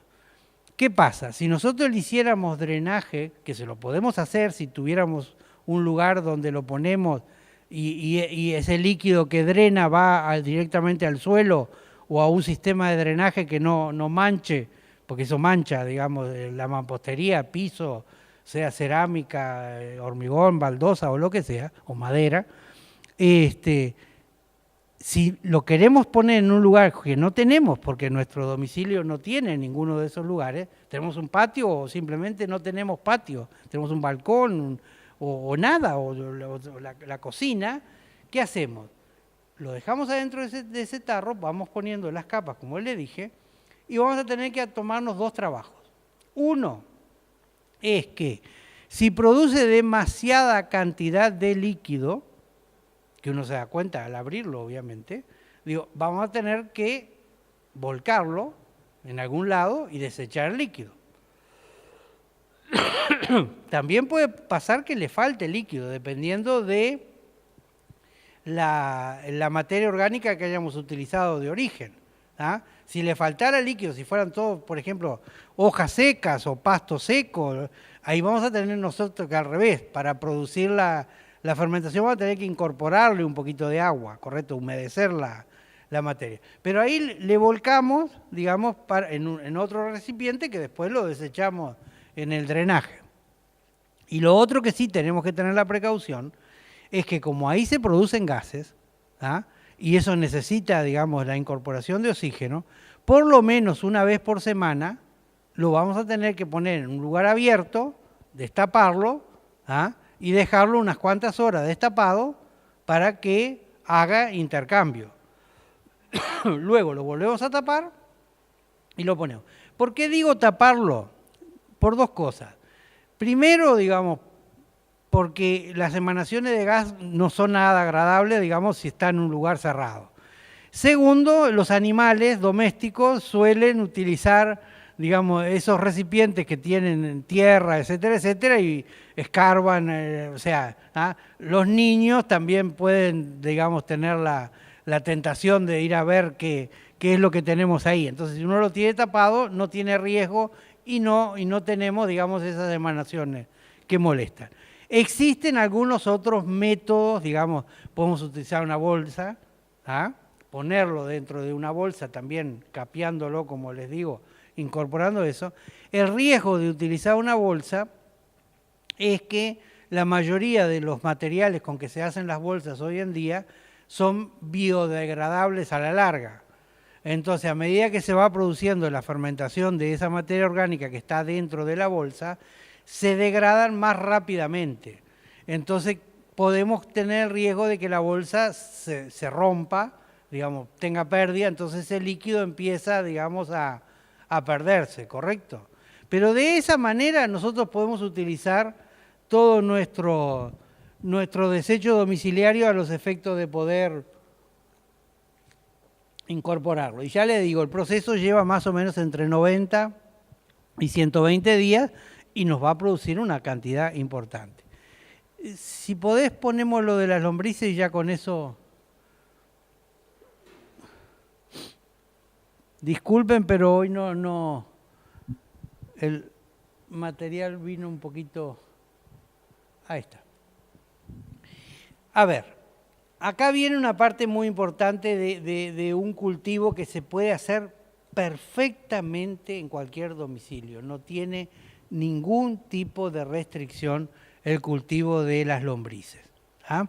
¿Qué pasa? Si nosotros le hiciéramos drenaje, que se lo podemos hacer si tuviéramos un lugar donde lo ponemos y ese líquido que drena va directamente al suelo o a un sistema de drenaje que no manche, porque eso mancha, digamos, la mampostería, piso, sea cerámica, hormigón, baldosa o lo que sea, o madera, si lo queremos poner en un lugar que no tenemos, porque nuestro domicilio no tiene ninguno de esos lugares, tenemos un patio o simplemente no tenemos patio, tenemos un balcón o nada, o la cocina, ¿qué hacemos? Lo dejamos adentro de ese tarro, vamos poniendo las capas, como le dije, y vamos a tener que tomarnos dos trabajos. Uno es que si produce demasiada cantidad de líquido, que uno se da cuenta al abrirlo, obviamente, digo, vamos a tener que volcarlo en algún lado y desechar el líquido. También puede pasar que le falte líquido, dependiendo de la materia orgánica que hayamos utilizado de origen. ¿Ah? Si le faltara líquido, si fueran todos, por ejemplo, hojas secas o pasto seco, ahí vamos a tener nosotros que al revés, para producir la fermentación vamos a tener que incorporarle un poquito de agua, ¿correcto? Humedecer la materia. Pero ahí le volcamos, digamos, en otro recipiente que después lo desechamos en el drenaje. Y lo otro que sí tenemos que tener la precaución es que como ahí se producen gases, ¿ah? Y eso necesita, digamos, la incorporación de oxígeno, por lo menos una vez por semana lo vamos a tener que poner en un lugar abierto, destaparlo, ¿ah? Y dejarlo unas cuantas horas destapado para que haga intercambio. Luego lo volvemos a tapar y lo ponemos. ¿Por qué digo taparlo? Por dos cosas. Primero, digamos, porque las emanaciones de gas no son nada agradables, digamos, si está en un lugar cerrado. Segundo, los animales domésticos suelen utilizar, digamos, esos recipientes que tienen tierra, etcétera, etcétera, y escarban, o sea, ¿ah? Los niños también pueden, digamos, tener la tentación de ir a ver qué es lo que tenemos ahí. Entonces, si uno lo tiene tapado, no tiene riesgo y no tenemos, digamos, esas emanaciones que molestan. Existen algunos otros métodos, digamos, podemos utilizar una bolsa, ¿ah? Ponerlo dentro de una bolsa también, capeándolo, como les digo, incorporando eso. El riesgo de utilizar una bolsa es que la mayoría de los materiales con que se hacen las bolsas hoy en día son biodegradables a la larga. Entonces, a medida que se va produciendo la fermentación de esa materia orgánica que está dentro de la bolsa, se degradan más rápidamente. Entonces, podemos tener el riesgo de que la bolsa se rompa, digamos, tenga pérdida, entonces ese líquido empieza, digamos, a perderse, ¿correcto? Pero de esa manera nosotros podemos utilizar todo nuestro desecho domiciliario a los efectos de poder incorporarlo. Y ya le digo, el proceso lleva más o menos entre 90 y 120 días y nos va a producir una cantidad importante. Si podés, ponemos lo de las lombrices y ya con eso... Disculpen, pero hoy no el material vino un poquito... Ahí está. A ver, acá viene una parte muy importante de un cultivo que se puede hacer perfectamente en cualquier domicilio. No tiene ningún tipo de restricción el cultivo de las lombrices. ¿Ah?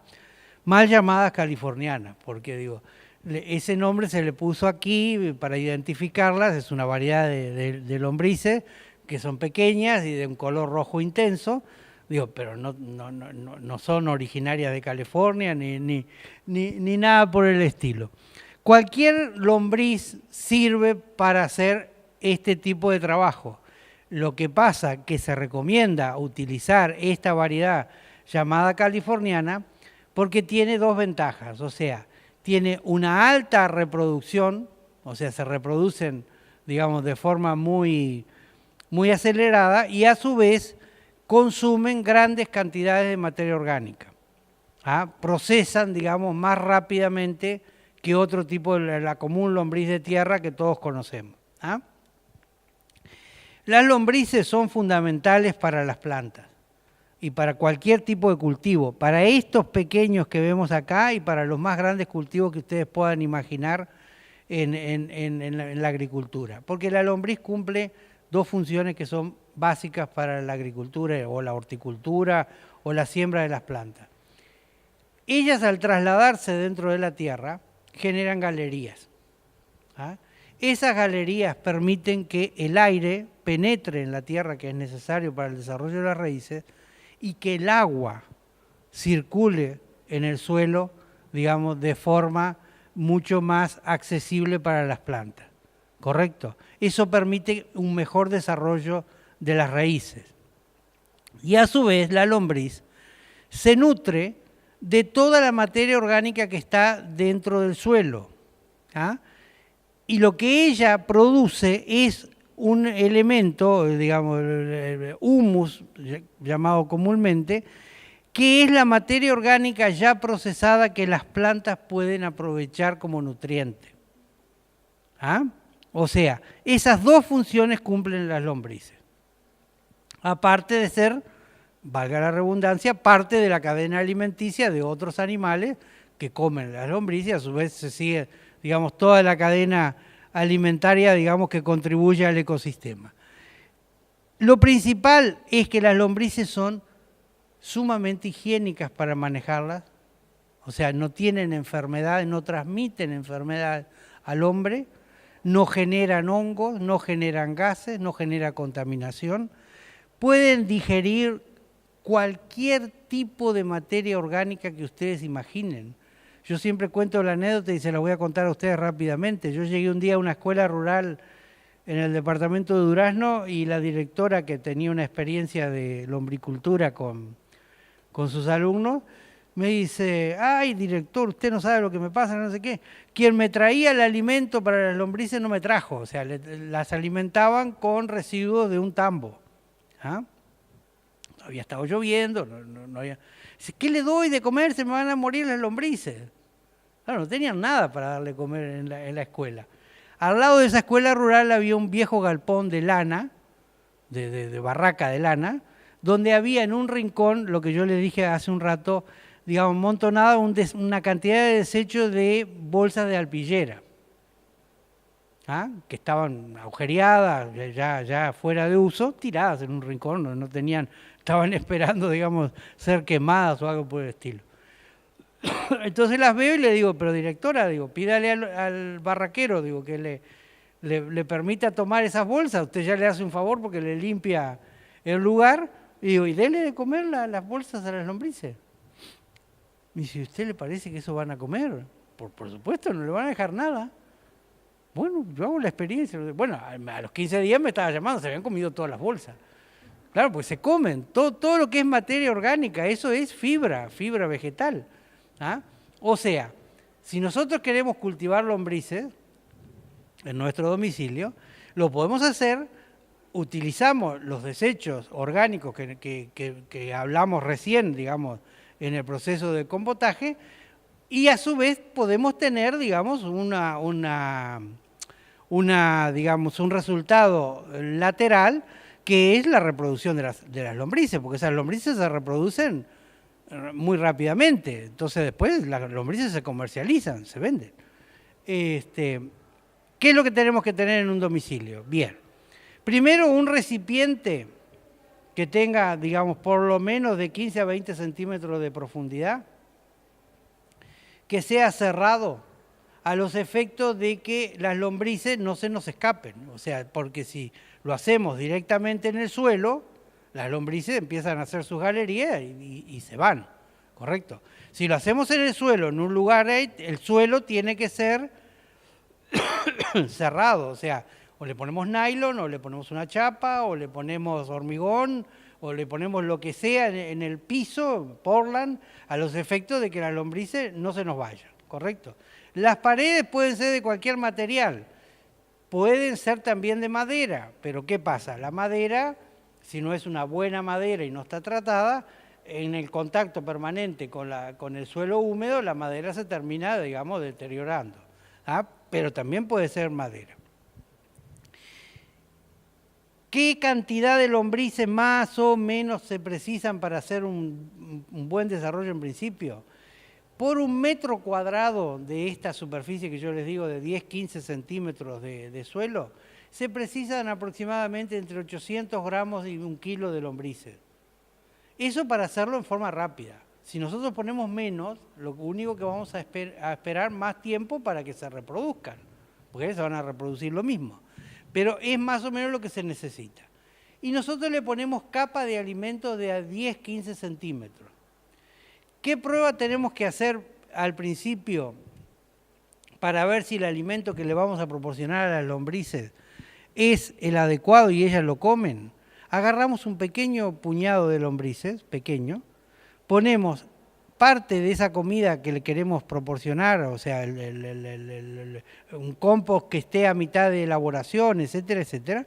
Mal llamadas californianas, porque digo... Ese nombre se le puso aquí para identificarlas, es una variedad de lombrices que son pequeñas y de un color rojo intenso, digo, pero no son originarias de California ni nada por el estilo. Cualquier lombriz sirve para hacer este tipo de trabajo. Lo que pasa es que se recomienda utilizar esta variedad llamada californiana porque tiene dos ventajas, o sea, tiene una alta reproducción, o sea, se reproducen, digamos, de forma muy acelerada y a su vez consumen grandes cantidades de materia orgánica. procesan, digamos, más rápidamente que otro tipo de la común lombriz de tierra que todos conocemos. Las lombrices son fundamentales para las plantas y para cualquier tipo de cultivo, para estos pequeños que vemos acá y para los más grandes cultivos que ustedes puedan imaginar en la agricultura. Porque la lombriz cumple dos funciones que son básicas para la agricultura o la horticultura o la siembra de las plantas. Ellas, al trasladarse dentro de la tierra, generan galerías. Esas galerías permiten que el aire penetre en la tierra, que es necesario para el desarrollo de las raíces, y que el agua circule en el suelo, digamos, de forma mucho más accesible para las plantas. ¿Correcto? Eso permite un mejor desarrollo de las raíces. Y a su vez, la lombriz se nutre de toda la materia orgánica que está dentro del suelo. Y lo que ella produce es un elemento, digamos, humus, llamado comúnmente, que es la materia orgánica ya procesada que las plantas pueden aprovechar como nutriente. O sea, esas dos funciones cumplen las lombrices. Aparte de ser, valga la redundancia, parte de la cadena alimenticia de otros animales que comen las lombrices, a su vez se sigue, digamos, toda la cadena alimentaria, digamos, que contribuye al ecosistema. Lo principal es que las lombrices son sumamente higiénicas para manejarlas, o sea, no tienen enfermedades, no transmiten enfermedades al hombre, no generan hongos, no generan gases, no generan contaminación, pueden digerir cualquier tipo de materia orgánica que ustedes imaginen. Yo siempre cuento la anécdota y se la voy a contar a ustedes rápidamente. Yo llegué un día a una escuela rural en el departamento de Durazno y la directora, que tenía una experiencia de lombricultura con sus alumnos, me dice: ay, director, usted no sabe lo que me pasa, no sé qué. Quien me traía el alimento para las lombrices no me trajo, o sea, las alimentaban con residuos de un tambo. Había estado lloviendo, no había... Dice: ¿qué le doy de comer? Se me van a morir las lombrices. Claro, no tenían nada para darle comer en la escuela. Al lado de esa escuela rural había un viejo galpón de lana, de barraca de lana, donde había en un rincón, lo que yo le dije hace un rato, digamos, montonada una cantidad de desechos de bolsas de alpillera, que estaban agujereadas, ya fuera de uso, tiradas en un rincón, no tenían, estaban esperando, digamos, ser quemadas o algo por el estilo. Entonces las veo y le digo: pero directora, digo, pídale al barraquero, digo, que le permita tomar esas bolsas, usted ya le hace un favor porque le limpia el lugar, y digo, y dele de comer las bolsas a las lombrices. Me dice: ¿a usted le parece que eso van a comer? Por supuesto, no le van a dejar nada. Bueno, yo hago la experiencia. Bueno, a los 15 días me estaba llamando, se habían comido todas las bolsas. Claro, pues se comen, todo lo que es materia orgánica, eso es fibra vegetal. O sea, si nosotros queremos cultivar lombrices en nuestro domicilio, lo podemos hacer, utilizamos los desechos orgánicos que hablamos recién, digamos, en el proceso de compotaje, y a su vez podemos tener, digamos, digamos, un resultado lateral, que es la reproducción de las lombrices, porque esas lombrices se reproducen muy rápidamente. Entonces después las lombrices se comercializan, se venden. ¿Qué es lo que tenemos que tener en un domicilio? Bien, primero un recipiente que tenga, digamos, por lo menos de 15 a 20 centímetros de profundidad, que sea cerrado a los efectos de que las lombrices no se nos escapen. O sea, porque si lo hacemos directamente en el suelo, las lombrices empiezan a hacer sus galerías y se van, ¿correcto? Si lo hacemos en el suelo, en un lugar, el suelo tiene que ser cerrado, o sea, o le ponemos nylon, o le ponemos una chapa, o le ponemos hormigón, o le ponemos lo que sea en el piso, Portland, a los efectos de que las lombrices no se nos vayan, ¿correcto? Las paredes pueden ser de cualquier material, pueden ser también de madera, pero ¿qué pasa? La madera, si no es una buena madera y no está tratada, en el contacto permanente con el suelo húmedo, la madera se termina, digamos, deteriorando. Pero también puede ser madera. ¿Qué cantidad de lombrices más o menos se precisan para hacer un buen desarrollo en principio? Por 1 metro cuadrado de esta superficie que yo les digo de 10-15 centímetros de suelo, se precisan aproximadamente entre 800 gramos y 1 kilo de lombrices. Eso para hacerlo en forma rápida. Si nosotros ponemos menos, lo único que vamos a esperar más tiempo para que se reproduzcan, porque se van a reproducir lo mismo. Pero es más o menos lo que se necesita. Y nosotros le ponemos capa de alimento de a 10-15 centímetros. ¿Qué prueba tenemos que hacer al principio para ver si el alimento que le vamos a proporcionar a las lombrices es el adecuado y ellas lo comen? Agarramos un pequeño puñado de lombrices, pequeño, ponemos parte de esa comida que le queremos proporcionar, o sea, un compost que esté a mitad de elaboración, etcétera, etcétera,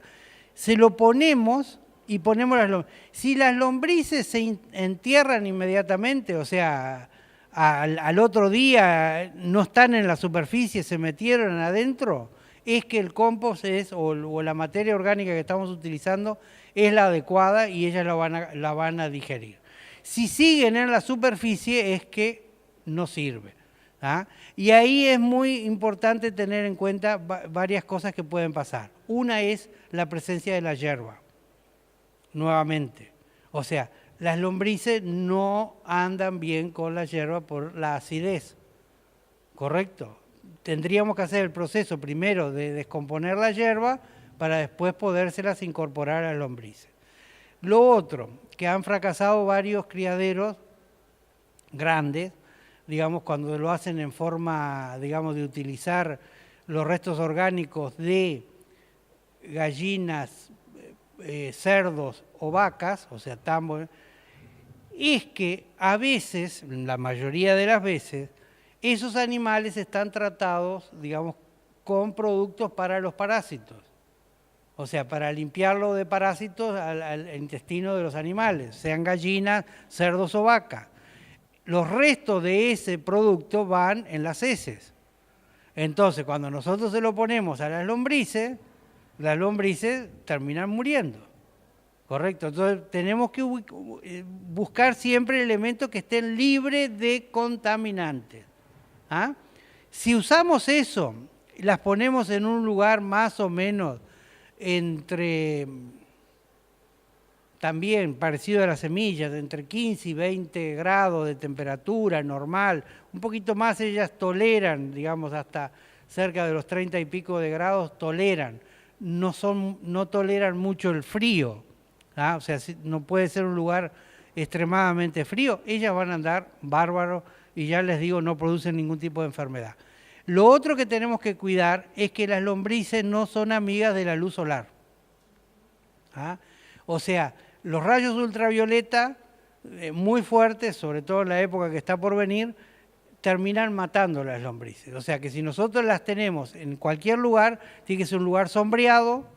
se lo ponemos y ponemos las lombrices. Si las lombrices se entierran inmediatamente, o sea, al otro día no están en la superficie, se metieron adentro, es que el compost o la materia orgánica que estamos utilizando es la adecuada y ellas la van a digerir. Si siguen en la superficie es que no sirve. Y ahí es muy importante tener en cuenta varias cosas que pueden pasar. Una es la presencia de la hierba, nuevamente. O sea, las lombrices no andan bien con la hierba por la acidez, ¿correcto? Tendríamos que hacer el proceso primero de descomponer la hierba para después podérselas incorporar a las lombrices. Lo otro, que han fracasado varios criaderos grandes, digamos, cuando lo hacen en forma, digamos, de utilizar los restos orgánicos de gallinas, cerdos o vacas, o sea, tambos, es que a veces, la mayoría de las veces, esos animales están tratados, digamos, con productos para los parásitos. O sea, para limpiarlo de parásitos al intestino de los animales, sean gallinas, cerdos o vacas. Los restos de ese producto van en las heces. Entonces, cuando nosotros se lo ponemos a las lombrices terminan muriendo. ¿Correcto? Entonces, tenemos que buscar siempre elementos que estén libres de contaminantes. Si usamos eso, las ponemos en un lugar más o menos también parecido a las semillas, entre 15 y 20 grados de temperatura normal, un poquito más ellas toleran, digamos, hasta cerca de los 30 y pico de grados toleran, no toleran mucho el frío, o sea, no puede ser un lugar extremadamente frío, ellas van a andar bárbaros y ya les digo, no producen ningún tipo de enfermedad. Lo otro que tenemos que cuidar es que las lombrices no son amigas de la luz solar. O sea, los rayos ultravioleta muy fuertes, sobre todo en la época que está por venir, terminan matando las lombrices. O sea que si nosotros las tenemos en cualquier lugar, tiene que ser un lugar sombreado,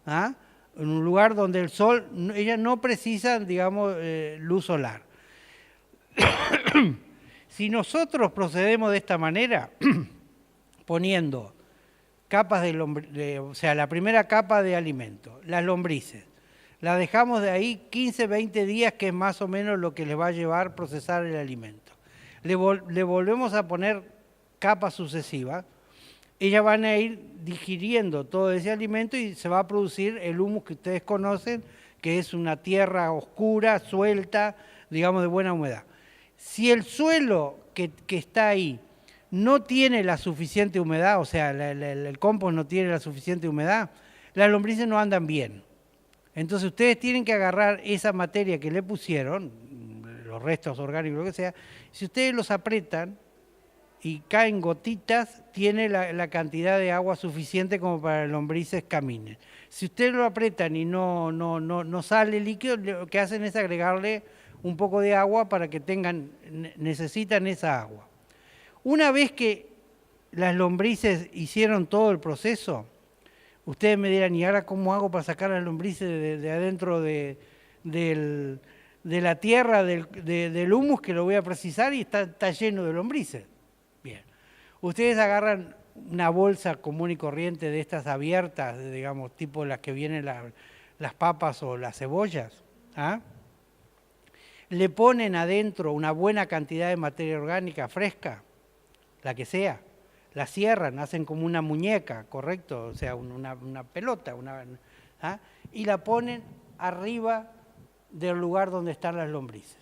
en un lugar donde el sol, ellas no precisan, digamos, luz solar. Si nosotros procedemos de esta manera, poniendo capas o sea, la primera capa de alimento, las lombrices, la dejamos de ahí 15, 20 días, que es más o menos lo que les va a llevar procesar el alimento. Le volvemos a poner capas sucesivas, ellas van a ir digiriendo todo ese alimento y se va a producir el humus que ustedes conocen, que es una tierra oscura, suelta, digamos de buena humedad. Si el suelo que está ahí no tiene la suficiente humedad, o sea, el compost no tiene la suficiente humedad, las lombrices no andan bien. Entonces ustedes tienen que agarrar esa materia que le pusieron, los restos orgánicos, lo que sea, si ustedes los apretan y caen gotitas, tiene la cantidad de agua suficiente como para que las lombrices caminen. Si ustedes lo apretan y no sale líquido, lo que hacen es agregarle un poco de agua para que necesitan esa agua. Una vez que las lombrices hicieron todo el proceso, ustedes me dirán, ¿y ahora cómo hago para sacar las lombrices de adentro del de la tierra, del humus, que lo voy a precisar, y está lleno de lombrices. Bien. Ustedes agarran una bolsa común y corriente de estas abiertas, digamos, tipo las que vienen las papas o las cebollas, ¿ah? Le ponen adentro una buena cantidad de materia orgánica fresca, la que sea, la cierran, hacen como una muñeca, ¿correcto? O sea, una pelota, ¿ah? Y la ponen arriba del lugar donde están las lombrices.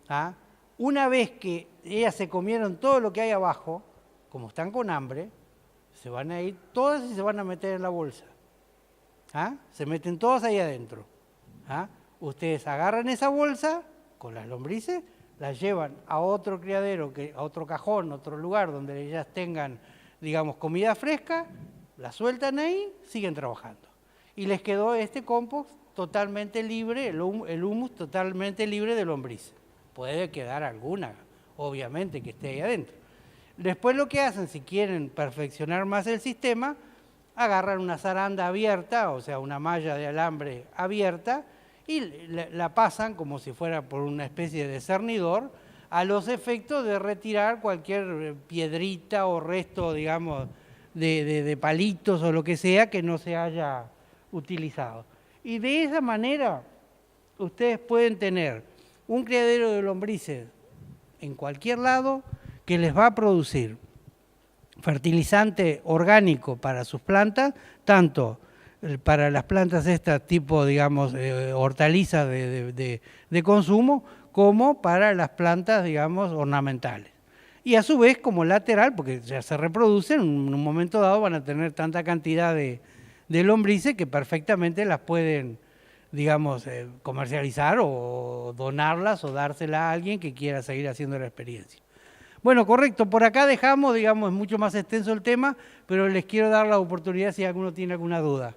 ¿Ah? Una vez que ellas se comieron todo lo que hay abajo, como están con hambre, se van a ir todas y se van a meter en la bolsa. ¿Ah? Se meten todas ahí adentro. ¿Ah? Ustedes agarran esa bolsa con las lombrices, las llevan a otro criadero, a otro cajón, otro lugar donde ellas tengan, digamos, comida fresca, la sueltan ahí, siguen trabajando. Y les quedó este compost totalmente libre, el humus totalmente libre de lombrices. Puede quedar alguna, obviamente, que esté ahí adentro. Después lo que hacen, si quieren perfeccionar más el sistema, agarran una zaranda abierta, o sea, una malla de alambre abierta, y la pasan como si fuera por una especie de cernidor, a los efectos de retirar cualquier piedrita o resto, digamos, de palitos o lo que sea que no se haya utilizado. Y de esa manera ustedes pueden tener un criadero de lombrices en cualquier lado que les va a producir fertilizante orgánico para sus plantas, tanto para las plantas estas tipo, digamos, hortalizas de consumo, como para las plantas, digamos, ornamentales. Y a su vez, como lateral, porque ya se reproducen, en un momento dado van a tener tanta cantidad de lombrices que perfectamente las pueden, digamos, comercializar o donarlas o dárselas a alguien que quiera seguir haciendo la experiencia. Bueno, correcto, por acá dejamos, digamos, es mucho más extenso el tema, pero les quiero dar la oportunidad si alguno tiene alguna duda.